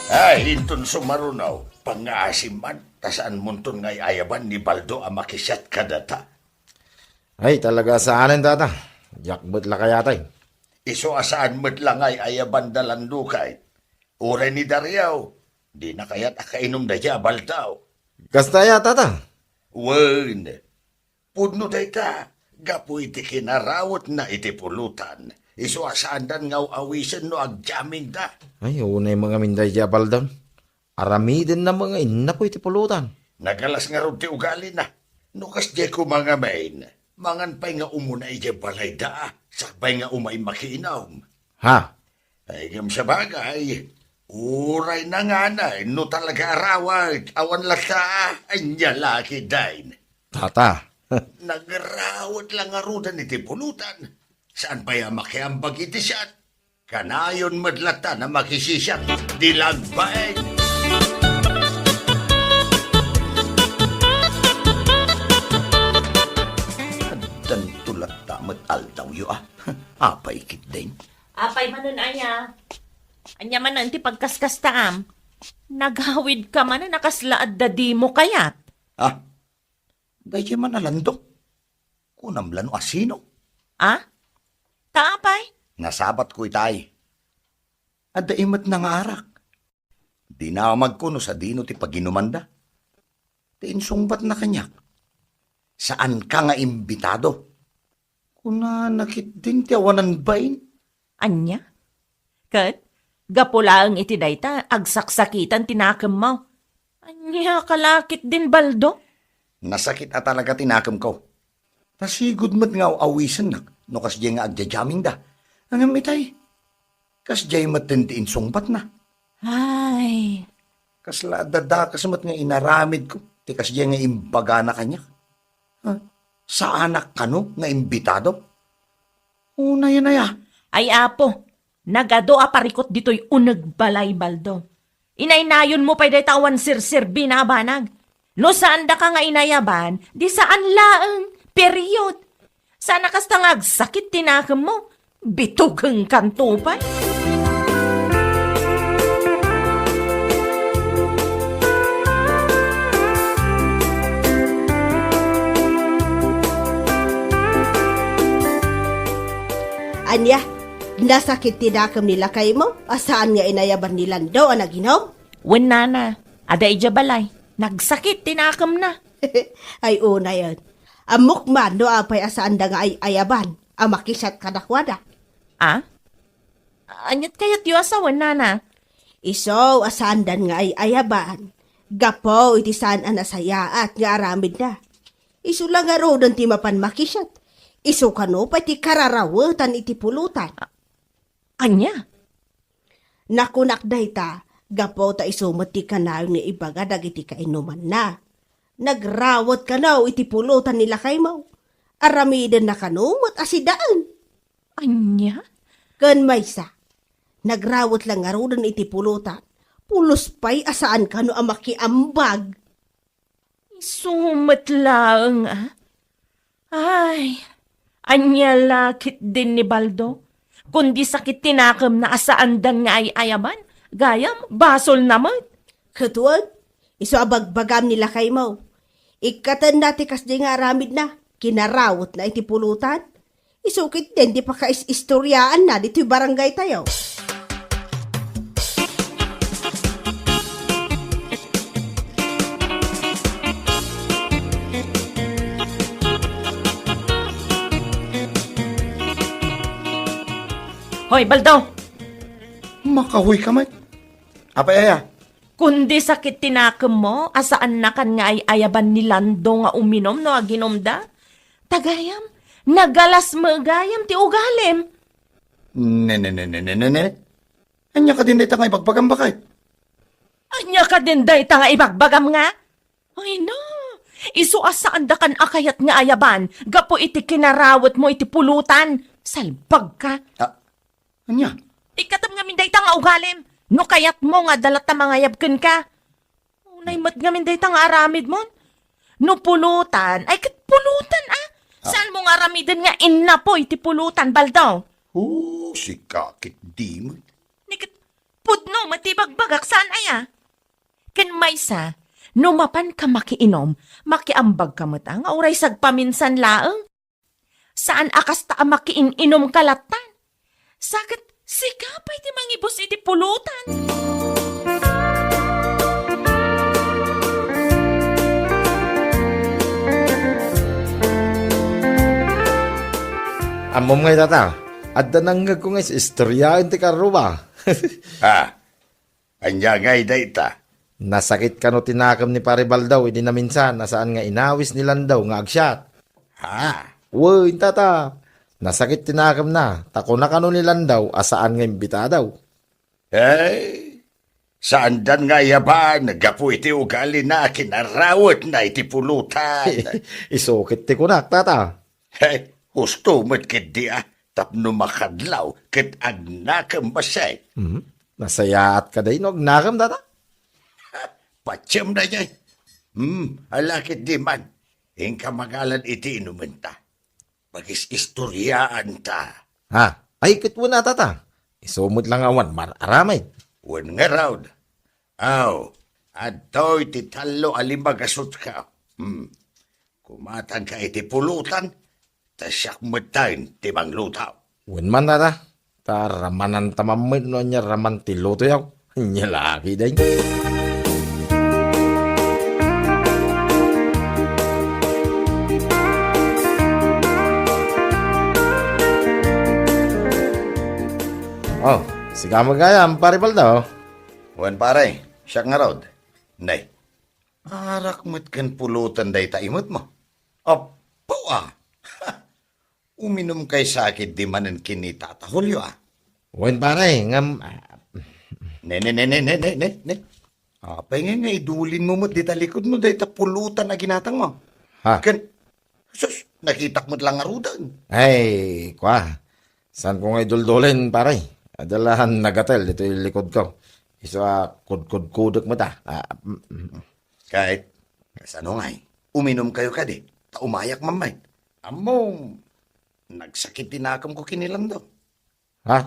Ay, inton sumarunaw, pangasiman, Tasaan munton ngay ayaban ni Baldo ang makisat kadata. Ay, talaga sa anin, tata. Yakbot la kaya tay. Iso asaan mo't lang ay ayaban dalando kay. Ure ni Dariaw, di na kaya't akainom na siya Baldaw. Kastaya, tata. Wen, pudno dayta, gapu iti kinarawot na iti pulutan. Iso asaan dan ngaw awisan no agjamin da. Ay, unay mga minday siya baldon. Aramidin na mga ina po iti pulutan. Nagalas nga ron ti ugali na. Nukas di ko mga main. Mangan pa'y nga umuna iti balay da. Sakbay nga umay makiinaw. Ha? Ay gam sa bagay. Uray na nga na. No talaga arawag. Awan lata. Anya laki dain. Tata. Nagrawat lang nga rudan iti pulutan. Saan pa yung makiambag iti siyat? Kanayon madlata na makisisyak. Dilagbaeng. Dan tulat tamat aldaw yu ah. Apay kit din. Apay manon aya. Anya man ti pagkaskas taam. Naghawid ka man na nakaslaad da di mo kayat. Ah, dahil man alando. Kunamlan o asino. Ah? Taapay? Nasabat ko itay. At daimat na nga arak. Di na magkuno sa dino ti paginumanda. Ti insungbat na kanyak. Saan ka nga imbitado? Kuna nakit din ti awanan bain. Anya? Kat, gapulaang iti dayta, agsaksakitan tinakam mo. Anya, kalakit din baldo? Nasakit at talaga tinakam ko. Tasigod mat nga awisan na. No kas di nga agjajaming da. Ang amitay. Kas di matinti insungbat na. Ay, Kasla dadakas mat nga inaramid ko. Ti kas di nga imbaga na kanyak. Sa anak kano nga imbitado? Una yun na ya. ay apo, nagado aparikot dito'y unag balay baldo. Inainayon mo pa'y tawan sirsir binabanag. No saan da ka nga inayaban, di saan laang, period. Sana kas tangag sakit tinakam mo, bitugang kantupay. Anya, nasakit tinakam nila kay mo? Asaan nga inayaban ni Lando ang naginom? Wen nana, aday balay, nagsakit tinakam na. Ay una yan. Amok man no apay asaan da nga ay ayaban. Amakisat kadakwada. Ah? Anyat kayat yu asawan nana. Iso asaan dan nga ay ayaban. Gapo iti saan anasaya at nga aramid na. Iso lang nga ro ti mapan makisat. Iso kano pati kararawatan iti pulutan. Anya? Nakunak dayta, gapo ta iso mati kanaw ni ibaga dagiti kainuman na. Nagrawat kanaw iti pulutan nila kay mo. Aramiden na kanumot asidaan. Anya? Kan maysa, nagrawat lang nga rodan iti pulutan. Pulos pa'y asaan kano ang makiambag. Sumat lang ah. Ay, anya lakit din ni Baldo. Kundi sakit tinakam na asaan dan nga ay ayaban. Gayam, basol naman. Katuan, iso abagbagam nila kay mo. Ikatan nati kas di nga aramid na, kinarawat na iti pulutan. Isukit din, di pa kais-istoryaan na dito barangay tayo. Hoy, Baldo, Makahuy ka mat. Apay aya. kundi sakit tinakam mo, asaan na kan nga ay ayaban ni Lando nga uminom no aginom da? Tagayam, nagalas magayam ti ugalim. Ne. Anya ka din dito nga ipagpagam bakit? Anya ka din day nga ibagbagam nga? Ay no, isu asaan da kan akayat nga ayaban, gapo iti kinarawat mo iti pulutan. Salbag ka. Anya? Ikatam nga minday nga ugalim. No kayat mo nga dalat na mga yabken ka. Unay mat nga minday nga aramid mo. No pulutan, ay kat pulutan ah. Saan mo nga aramidin nga inapo iti pulutan, Baldaw? Si kakit di mo. Nikit pudno matibagbagak saan aya? Ken maysa, Numapan ka makiinom, makiambag ka mata, nga uray sagpaminsan laeng. Saan akas ta makiininom kalatan? Sakit, sikapay ti mangibos iti pulutan. Amom ngay tata, adda nanggag ko ngay sa istoryaan ti karuba. Ha? Anya ngay dayta. Nasakit ka no tinakam ni Paribal daw, hindi na minsan, nasaan nga inawis nilan daw, nga agsyat. Ha? Woy, tata, nasakit tinakam na, tako na kano nilan daw, asaan nga imbita daw. Eh, saan dan nga yaban, nagapu iti ugali na, kinarawat na iti pulutan. Isukit ti kunak, tata. Hey, gusto mo't kiti tapno makadlaw, ket agnakam basay. Nasayaat ka day, no, nakam, tata. Patsam na niya. Alakit di man. Ingka magalan iti inuman ta. Magis istoryaan ta. Ha, ay kitwo na, tata. Isumot lang awan, aramay. Wan nga raw. Aw, adoy ti talo alimagasot ka. Kumatang ka iti pulutan, tasyak matain ti manglutaw. Wen man, tata. Taramanan tamamit no niya raman ti luto yaw. Nya laki day. Oh, siga magaya, ang Paribal daw. Wan pare, siyak nga raw. Nay, arak mo't kan pulutan day taimot mo. Apo Uminom kay sakit di manan kinita tahulyo Wen pare, ngam... Ne. Apay nga idulin mo mo't di talikod mo day pulutan na ginatang mo. Ha? Sus, nakitak mo't lang arudan. Ay, kwa. Saan ko nga iduldulen, pare? Adalahan nagatel, dito yung likod ko. Isa kudkudkudok mo ta. Kahit, kasano nga'y, uminom kayo ka di, umayak mamay. Among, nagsakit tinakam ko kinilang daw. Ha?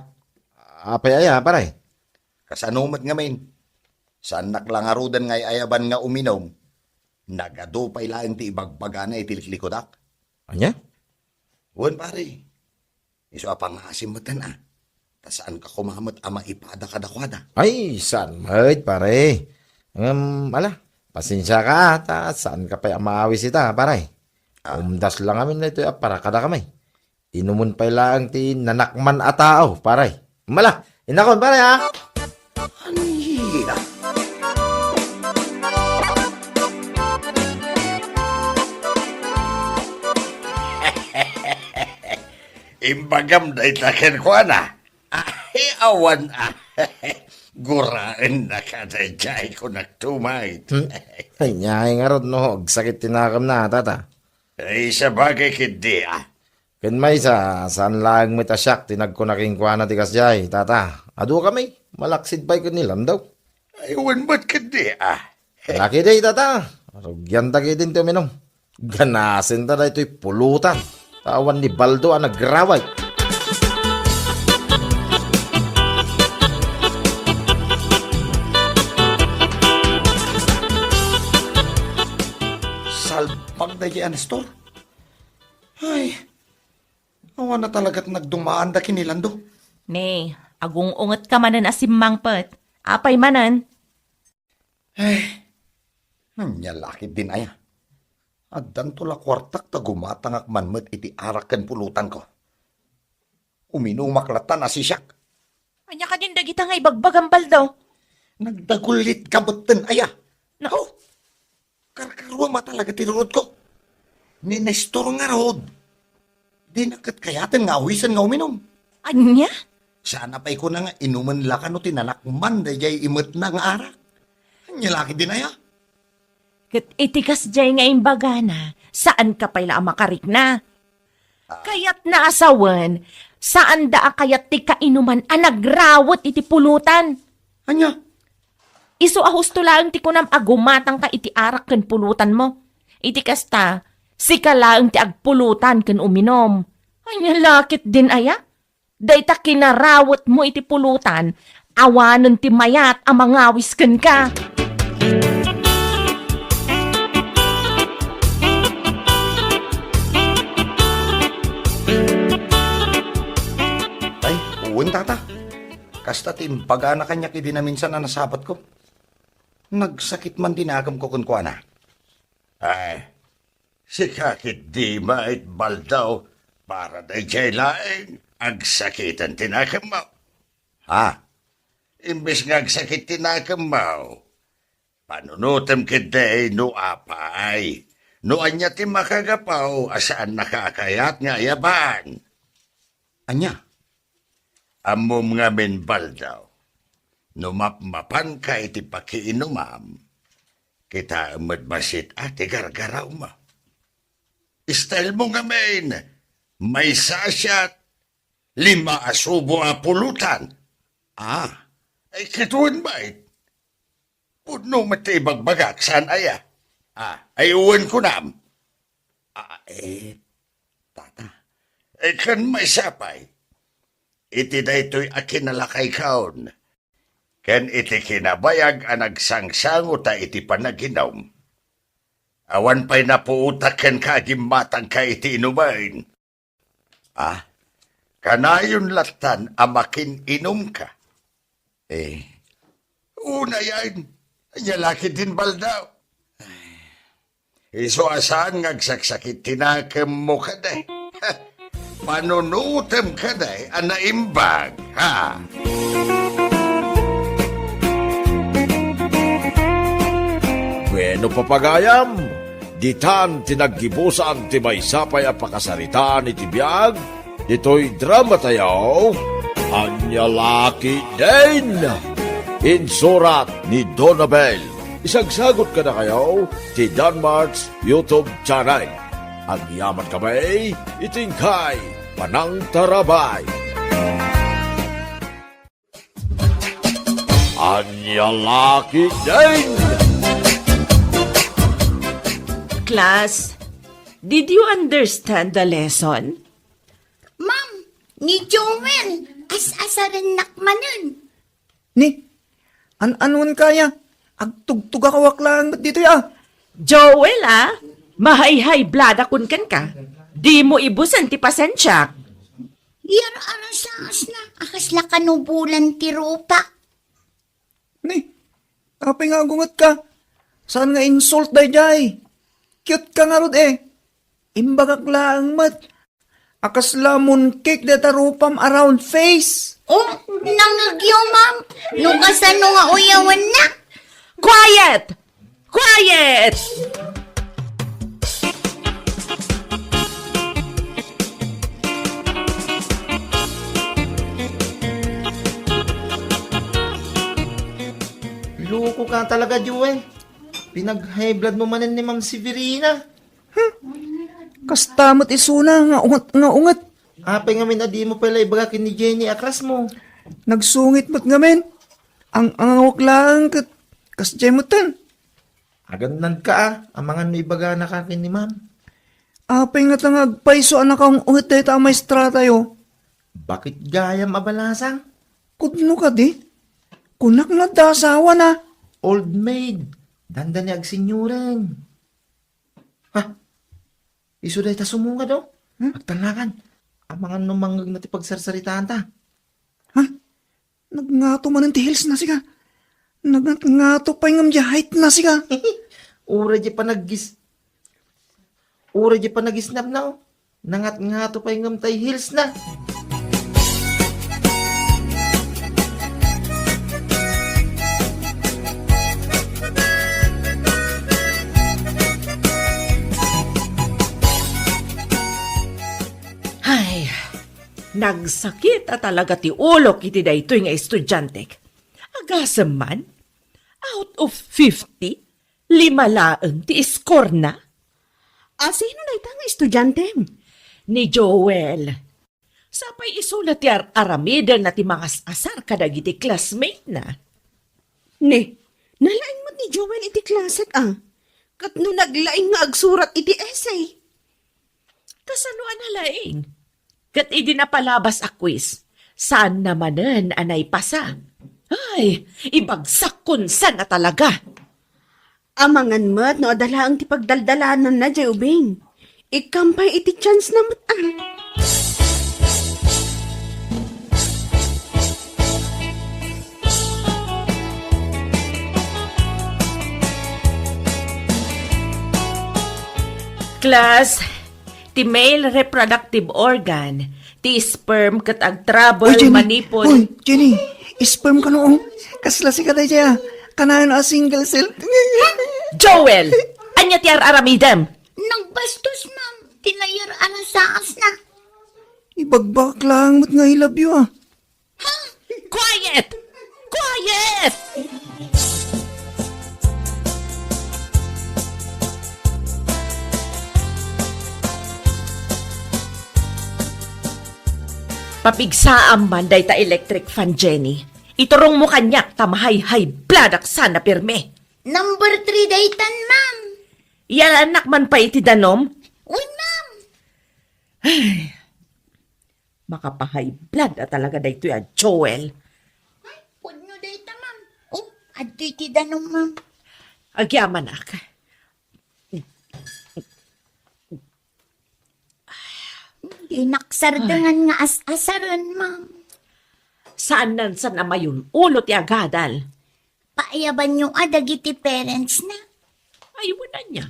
Apay aya, pare? Kasano mat nga main, saan naklang arudan nga'y ayaban nga uminom, nagadupay lang ti ibagbaga na itilikikodak. Anya? Wan pare, iso apang asim mo tan saan ka kumamot ama ipada kadakwada. Ay, saan mahit, pare? Pasensya ka, saan ka pa maawis ita, pare? Umdas lang amin na ito, para kada kamay. Inumun pa lang ti nanakman atao, pare. Mala, inakon, pare, ha? Anira. Imbagam da itaken ko Ay, awan Guraan na kadayjay ko nagtumay. Ay, nyay nga rod, no. Sakit tinakam na, tata. Ay, sa bagay kindi Ken may saan lang may tasyak, tinag ko na kingkwa na tikas jay, tata. Ado kami, malaksid pa ko nilam daw. Ay, wan ba't kindi Laki day, tata. Arugyan tagay din to minom. Ganasin ta da ito'y pulutan. Tawan ni Baldo ang nagraway. Salpag na yan, Nestor. Ay, awan na talaga't nagdumaan da kinilando. Ne, agung unget ka manan asimang pet. Apay manan. Nyalakit din aya. Addan tula kwartak ta gumatangak manmet iti arakan pulutan ko. Uminumaklatan na si Siak. Anya ka din dagita nga ibagbagang baldaw. Nagdagulit kabutan aya. No, karkarwa matalaga tirurod ko. Ni Nestor nga rod. Di nakat kayatan nga awisan nga uminom. Anya? Sana pa'y ko na nga inuman lakan o tinanakman da jay imot na nga arak. Nyalakit din aya. Kat itikas jay nga imbagana, saan ka pala makarik na? Kayat na asawan, saan da kayat ti kainuman nagrawat iti pulutan? Anya? Iso ahusto lang ti kunam agumatang ka iti arak ken pulutan mo. Iti kasta, sika lang ti agpulutan ken uminom. Anya lakit din aya? Dayta kinarawat mo iti pulutan, awanon ti mayat amangawis ken ka. Kasta timbaga na kanya kidi na minsan na nasabat ko. Nagsakit man dinagam ko kun kuana. Ay, si kakit di mait baldaw para da jay laeng agsakitan tinakam mo. Ha? Imbes nga agsakit tinakam mo. Panunutem kiday no apay. No anya ti makagapaw asaan nakakayat nga yaban. Anya? Amom nga men baldaw. No mapmapan ka iti pakiinumam, kita madmasit ati gargaraw mo. Style mo nga men, may sasyat, 5 asubo a pulutan. Ay kituan ba Puno matibag bagak saan aya? Ay uwan ko nam. Tata. Kan may sapay. Iti da ito'y akinalakay kaon. Ken iti kinabayag ang nagsangsango ta iti panaginom. Awan pa'y napuutak ken kagimatang ka iti inumain. Kanayon latan amakin inom ka. Una yan. Nyalaki din baldaw. Iso asaan ngagsaksakit tinakam mo kaday. Panunutem kaday anaimbag, ha? Bueno papagayam, ditan tinaggibusan ti may sapay a pakasaritaan iti biyag, dito'y drama tayaw, Anyalaki din! Insurat ni Donabel. Isagsagot ka na kayo ti Danmarks YouTube channel. Agyaman kamay, itingkay, panang tarabay. Anyalaki din! Class, did you understand the lesson? Ma'am, ni Joel, as-asaran nakmanan. Ni, anuan kaya? Agtugtug akawak lang dito ya. Joel, mahay-hay blada kun kan ka. Di mo ibusan ti pasensya. Yar arasas na, akasla kanubulan ti rupa. Ni, kapay nga gungat ka. Saan nga insult day jay? Cute ka nga rod Imbagak lang mat. Akas lamon cake data rupam around face. Oh, nangagyo, ma'am. Nukasan no nga uyawan na. Quiet! Quiet! Loko ka talaga, Joel. Pinag-high blood mo manan ni Ma'am Severina. Kastamot isuna nga ungat. Apay nga min adi mo pala ibagakin ni Jenny akras mo. Nagsungit mo't ngamen. Ang angawak lang kas jemutan. Agandan ka amangan mo ibaga na kakin ni Ma'am. Apay nga tangag paiso anak ang ungat tayo ta maestra tayo. Bakit gayam abalasang? Kudno ka di? Kunak na dasawa na. Old maid. Dandan ni agsinyuren. Ha? Iso dahi ta sumunga daw. Agtalakan. Amangan numanggag na ti pagsarsaritaan ta. Ha? Nagngato man ang tihils na siga. Nagngato pa yung height na siga. Ura di pa nagisnap na oh. Nangat-ngato pa yung tay hills na. Ay, nagsakit talaga ti ulo kiti daytoy nga estudyante. Agasam man, out of 50, 5 laeng ti score na. Sino na itang estudyante? Ni Joel. Sapay isulat ti aramida na ti mga asar kadagiti classmate na. Ne, nalaing mo ni Joel iti klaset Kat no naglaing nga agsurat iti essay. Kasano analaing? Kat idi na palabas a quiz. Saan namanen anay pasa? Ay, ibagsak kun saan na talaga. Amangan mo't no adala ang tipagdaldalanan na jay ubing. Ikampay iti chance na mo't class, ti male reproductive organ, ti sperm kat ag trouble manipod. Uy, Jenny, sperm ka noong. Kasla si katay siya. Kanayon a single cell. Joel! Anya ti aramidem? Nagbastos, ma'am. Tinayar saas na. Ibagbak lang, mat nga ilabyo ah. Quiet! Quiet! Papigsaan man day ta electric fan, Jenny. Iturong mo kanyak tamahay high blood ak sana pirme. Number 3 daytan, ma'am. Yan anak man pa iti danom. Uy, ma'am. Makapahay blood at talaga day ito ya, Joel. Puno dayta, ma'am. Oh, adoy ti danom, ma'am. Agyaman ak. Inaksardangan nga as-asaran, ma'am. Saan nan sa namayon ulo ti agadal? Paayaban yung adagiti parents na. Ayunan niya.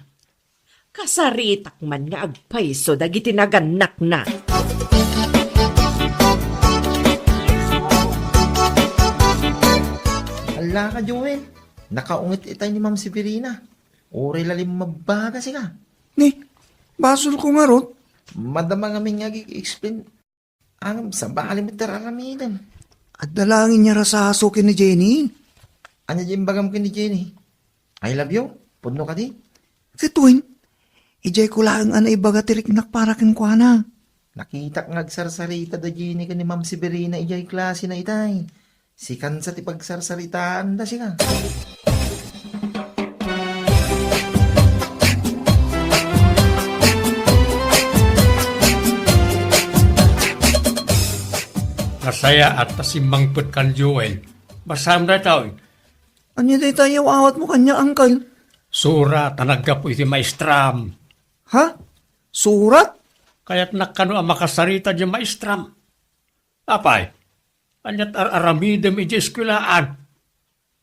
Kasaritak man nga agpaiso dagiti naganak na. Hala ka, Joel. Nakaungit itay ni Ma'am Severina. Uri lalim mabaga siya. Ni, basol ko nga ron. Madama nga nga explain ang sa balimiter aramidan. At dalangin niya rasaso ni Jenny. Anya dyan bagam ka ni Jenny? I love you. Puno ka di. Kituin, ijay ko lang ana ibaga tiriknak para kinkwana. Nakita nga agsarsarita da Jenny ka ni Ma'am Severina ijay klase na itay. Sikan sa tipagsarsaritaan da siya. Nasaya at tasimbangput kan Joel. Basam na tao. Anya day tayo awat mo kanya, angkal. Sura tanagga po iti maestram. Ha? Surat? Kaya't nakano ang makasarita di maestram. Apay, anyat aramidem iti eskulaan.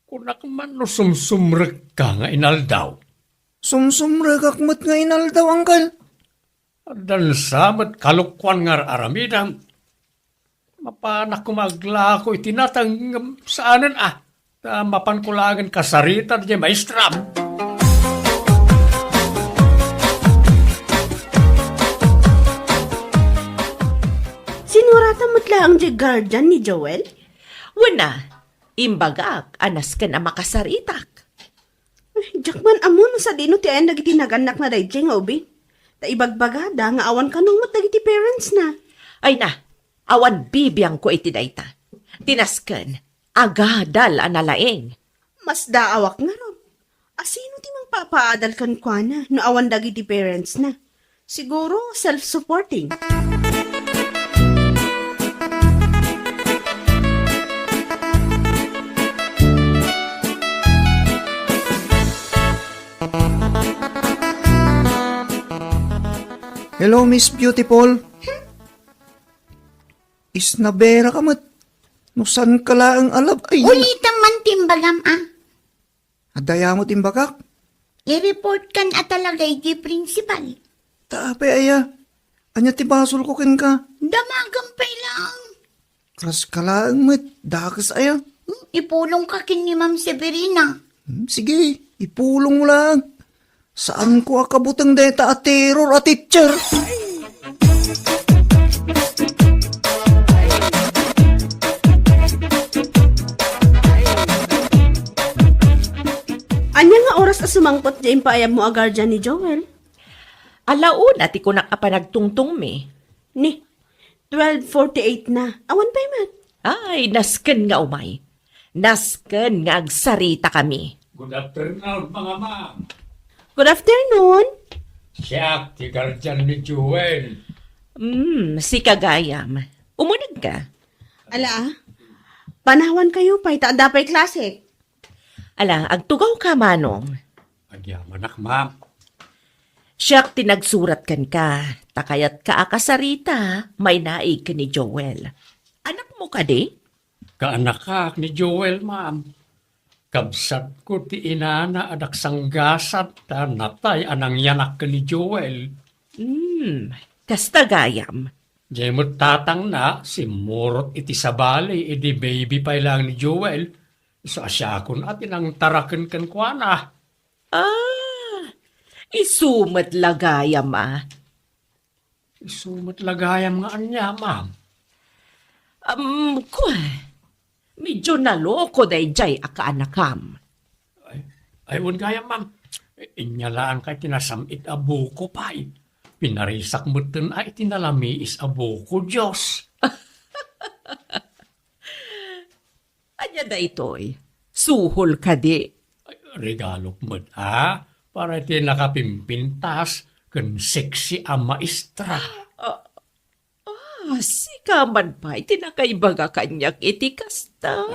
Kunak man no sumsumrek ka nga inaldaw. Sumsumragak mat nga inaldaw, angkal. Dan samet kalukwan nga aramidam. Mapanak ko maglako itinatang saanan mapan kulagan kasarita di maestram. Sinuratan mo't lang di guardian ni Joel? Wala, imbagak, anas ka na makasaritak. Jakman amon sa dino ti ayan dagiti naganak na day nga ubi. Ta ibagbagada nga awan kanong mat dagiti parents na. Ay na, awan bibiyang ko iti dayta. Tinasken, agadal analaeng. Mas daawak nga ron. Asino ti mang papaadal kan kwa na no awan dagiti parents na. Siguro self-supporting. Hello, Miss Beautiful. Isnabera ka mat. Nusan ka lang alab. Ay, Ulitan man timbagam, adaya mo timbakak. I-report kan at talagay di principal. Tape aya. Anya tibasol ko ken ka. Damagampay lang. Kras ka lang mat. Dakas aya. Ipulong ka kin ni Ma'am Severina. Sige, ipulong mo lang. Saan ko akabutang deta at terror at teacher? Anya nga oras na sumangpot di impaayab mo agar dyan ni Joel? Alauna ti kunak apa nagtungtong me. Ni, 12:48 na. Awan pa man. Ay, nasken nga umay. Nasken nga agsarita kami. Good afternoon, mga ma'am. Good afternoon. Siya, ti guardian ni Joel. Si Kagayam. Umunag ka. Ala, panawan kayo pa, itaanda pa'y klase. Ala, agtugaw ka manong. Agyamanak, ma'am. Siyak tinagsurat kan ka. Takayat ka akasarita, may naig ka ni Joel. Anak mo ka di? Kaanakak ni Joel, ma'am. Kabsat ko ti inana adak sanggasat ta natay anang yanak ka ni Joel. Kasta gayam. Di mo tatang na, si Murot iti sabali, iti baby pa lang ni Joel. So asyakon atin ang taraken kan kuana. Isumat lagayam Isumat lagayam nga anya, ma'am. Medyo naloko day jay akaanakam. Ay, gayam, ma'am. Inyalaan kay tinasamit abuko pa. Pinarisak mo dun ay tinalamiis abuko, Diyos. Anya da ito'y, suhol ka di. Ay, regalo mo, ha? Para iti nakapimpintas kan sexy ang maestra. Sika man pa, itinakaibaga kanyak iti kasta.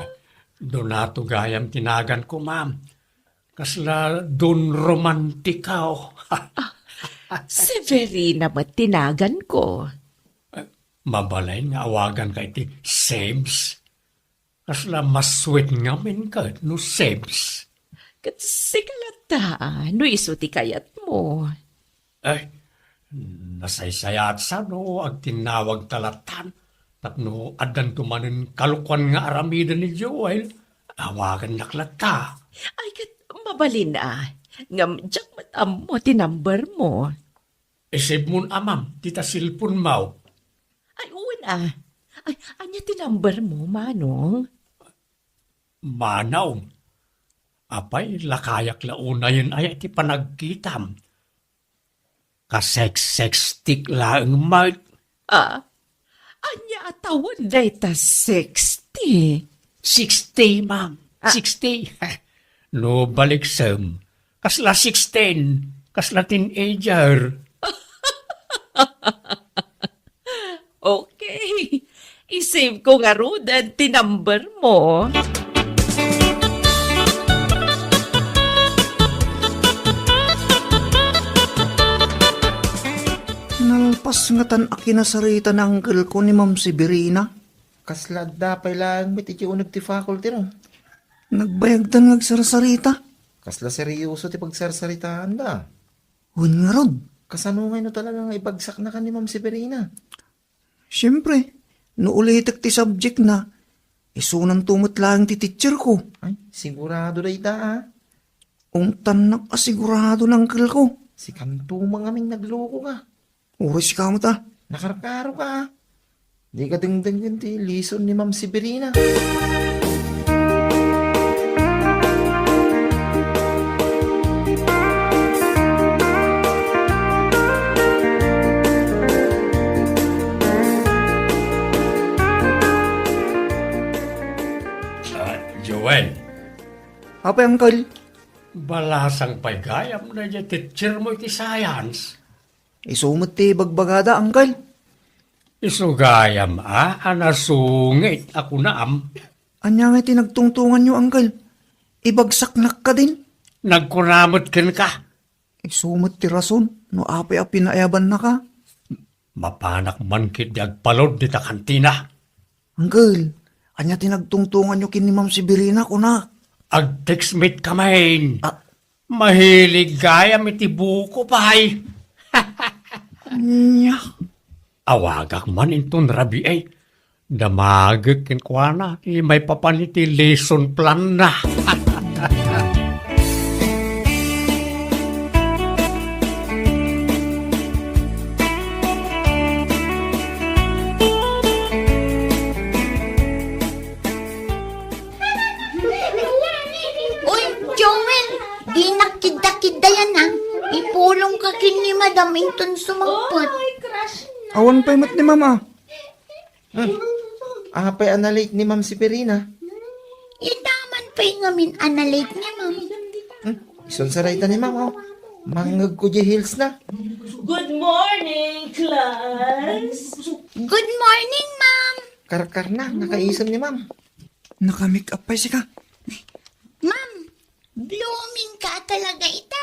Donato gayam tinagan ko, ma'am. Kasla don romantikaw. Severina matinagan ko. Mabalay nga awagan ka iti Sebs. Kasla mas sweet nga min ka no Sebs. Kasi kalata, no isuti kayat mo. Ay, nasaysayat sa no, ag tinawag talatan. Tapno, adan tumanin kalukwan nga aramidan ni Joel. Awagan naklata. Ay, mabalin ngam jak matam mo tinumber mo. Isip mun amam, tita silpon mau. Ay, uwan Ay, anya tinumber mo, manong? Manaw. Apay, lakayak launa yun ay iti panagkitam. Kasex-sex stick lang, Mark. Anya atawan day ta 60. 60, ma'am. 60. No balik sem. Kasla 16. Kasla teenager. Okay. I-save ko nga rudan tinumber mo. Nalpas nga tan akinasarita ng uncle ko ni Ma'am Severina. Kaslad dapay lang mit iti unag ti faculty no. Nagbayag tan nagsarsarita. Kasla seryoso ti pagsarsaritaan da. Hun nga rod. Kasano ngayon no talaga nga ibagsak na ka ni Ma'am Severina. Siyempre, no ulitek ti subject na, isunan tumot lang ti teacher ko. Ay, sigurado da ita ha. Ungtan na kasigurado ng uncle ko. Si kanto mga aming nagloko ka. Oras ka mo ta. Nakarkaro ka ha. Di ka dingding ti lison ni Ma'am Severina. Joel, Apa uncle? balasang paygayam na dyan teacher mo iti science. Isumot ti bagbagada uncle. Isugayam anasungit ako naam. Anya nga tinagtungtungan nyo uncle. Ibagsak ka din. Nagkunamot ken ka. Isumot ti rason. No api-api na ayaban na ka. Mapanak man kid agpalod dita kantina. Uncle, anya tinagtungtungan nyo kin ni Ma'am Severina ko na. Ag-textmate kamain. Ah. Mahilig gayam iti buko pahay. Anya. Awagak man intun rabi ay. Damagag ken kuana. May papaniti lesson plan na. Uy, Joel, di nakida-kida yan Ipulong ka kin ni Madam Inton sumangpot. Awan pa'y mat ni Mama. Apay analate ni Ma'am Severina. Itaman pa'y ngamin analate niya, Ma'am. Ison sa ni Ma'am oh. Mangag ko di hills na. Good morning, class! Good morning, Ma'am. Karkar na, nakaisam ni Ma'am. Nakamake up pa'y sika. Ma'am, blooming ka talaga ita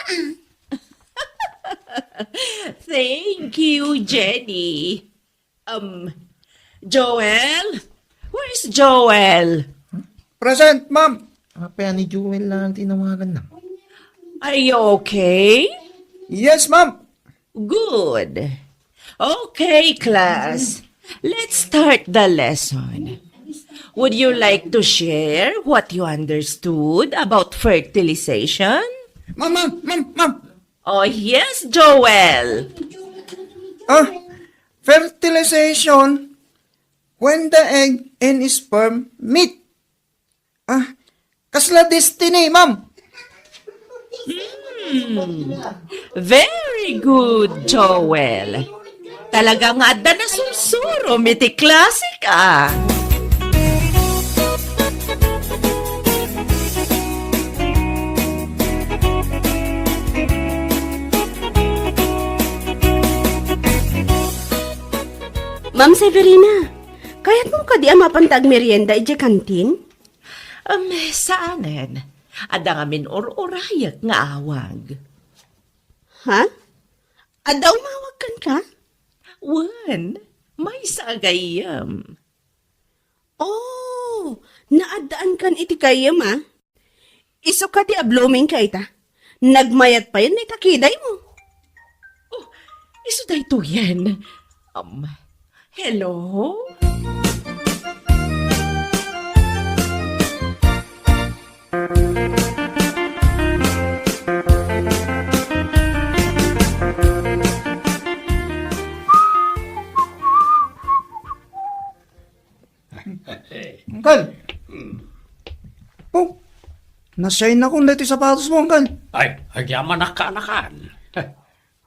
Thank you, Jenny. Joel? Where's Joel? Present, Ma'am. Apay ni Jewel lang tinawagan na. Are you okay? Yes, Ma'am. Good. Okay, class. Let's start the lesson. Would you like to share what you understood about fertilization? Ma'am. Oh, yes, Joel. Fertilization when the egg and sperm meet. Kasla destiny, ma'am. Very good, Joel. Talagang adda na susuro, miti klase ka. Ma'am Severina, kaya't mo ka di mapantag merienda ije kantin? Saanen? Adda nga minor-orayak nga awag. Ha? Adaw mawag kan ka? Wan, may sagayam. Oh, naadaan kan iti kayam Iso ka ti abloming ka ita. Nagmayat pa yun na itakiday mo. Iso da ito yan. Hello? Uncle. Oh, nasayin ako na ito sapatos mo, Uncle. Ay, agyaman anakan.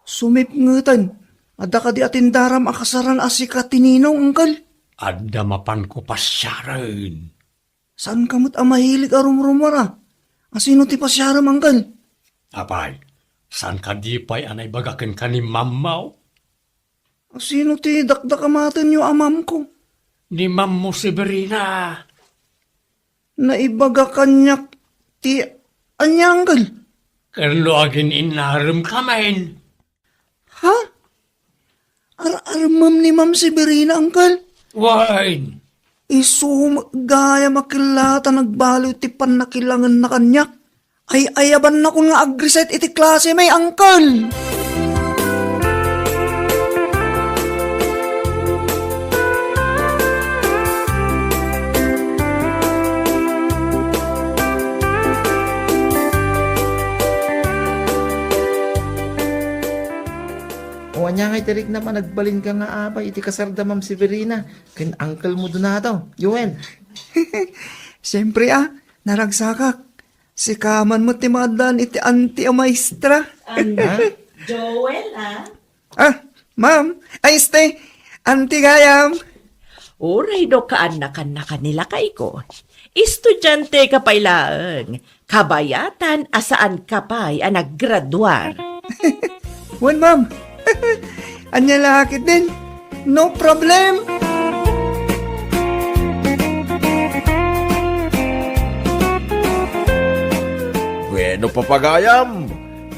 Sumip ngutan. Ada ka di atindaram akasaran asika tininong, Uncle. Adda mapan ko pasyaran. Saan kamot mahilig arum-rumara? Asino ti pasyaram, Uncle? Apay, saan ka di pa'y anay bagakin ka ni mamaw? Asino ti dakdakamatan yung amam ko? Ni Mam mo Severina. Naibaga kanyak ti anya, Uncle. Karlo agin inaram kamain. Ha? Aramam ni Ma'am Severina, Uncle? Wine. Gaya makilata nagbaliw ti panakilangan na kanyak. Ay ayaban na ko nga agriset iti klase may, Uncle. O anya nga itirik naman, nagbalin ka nga abay, iti kasarda Ma'am Severina. Kin uncle mo doon na daw, Yuen. Siyempre naragsakak. Si kaman mo ti madan iti anti a maestra. Joel, Ma'am, ay stay, anti gayam. Uray do kaan na kanila kay ko. Estudyante ka pa'y laeng. Kabayatan asaan ka pa'y naggraduar. Wan, Ma'am. Anya lakit din. No problem. Bueno papagayam,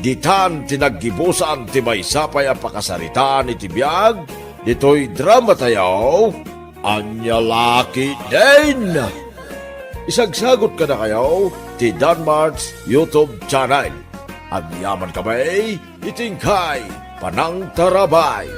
ditan tinaggibusan ti may sapay ang pakasaritaan iti biyag, dito'y drama tayo, anya laki din. Isagsagot ka na kayo, ti Danmarks YouTube channel. Ang yaman kamay, itingkay, panang tarabay.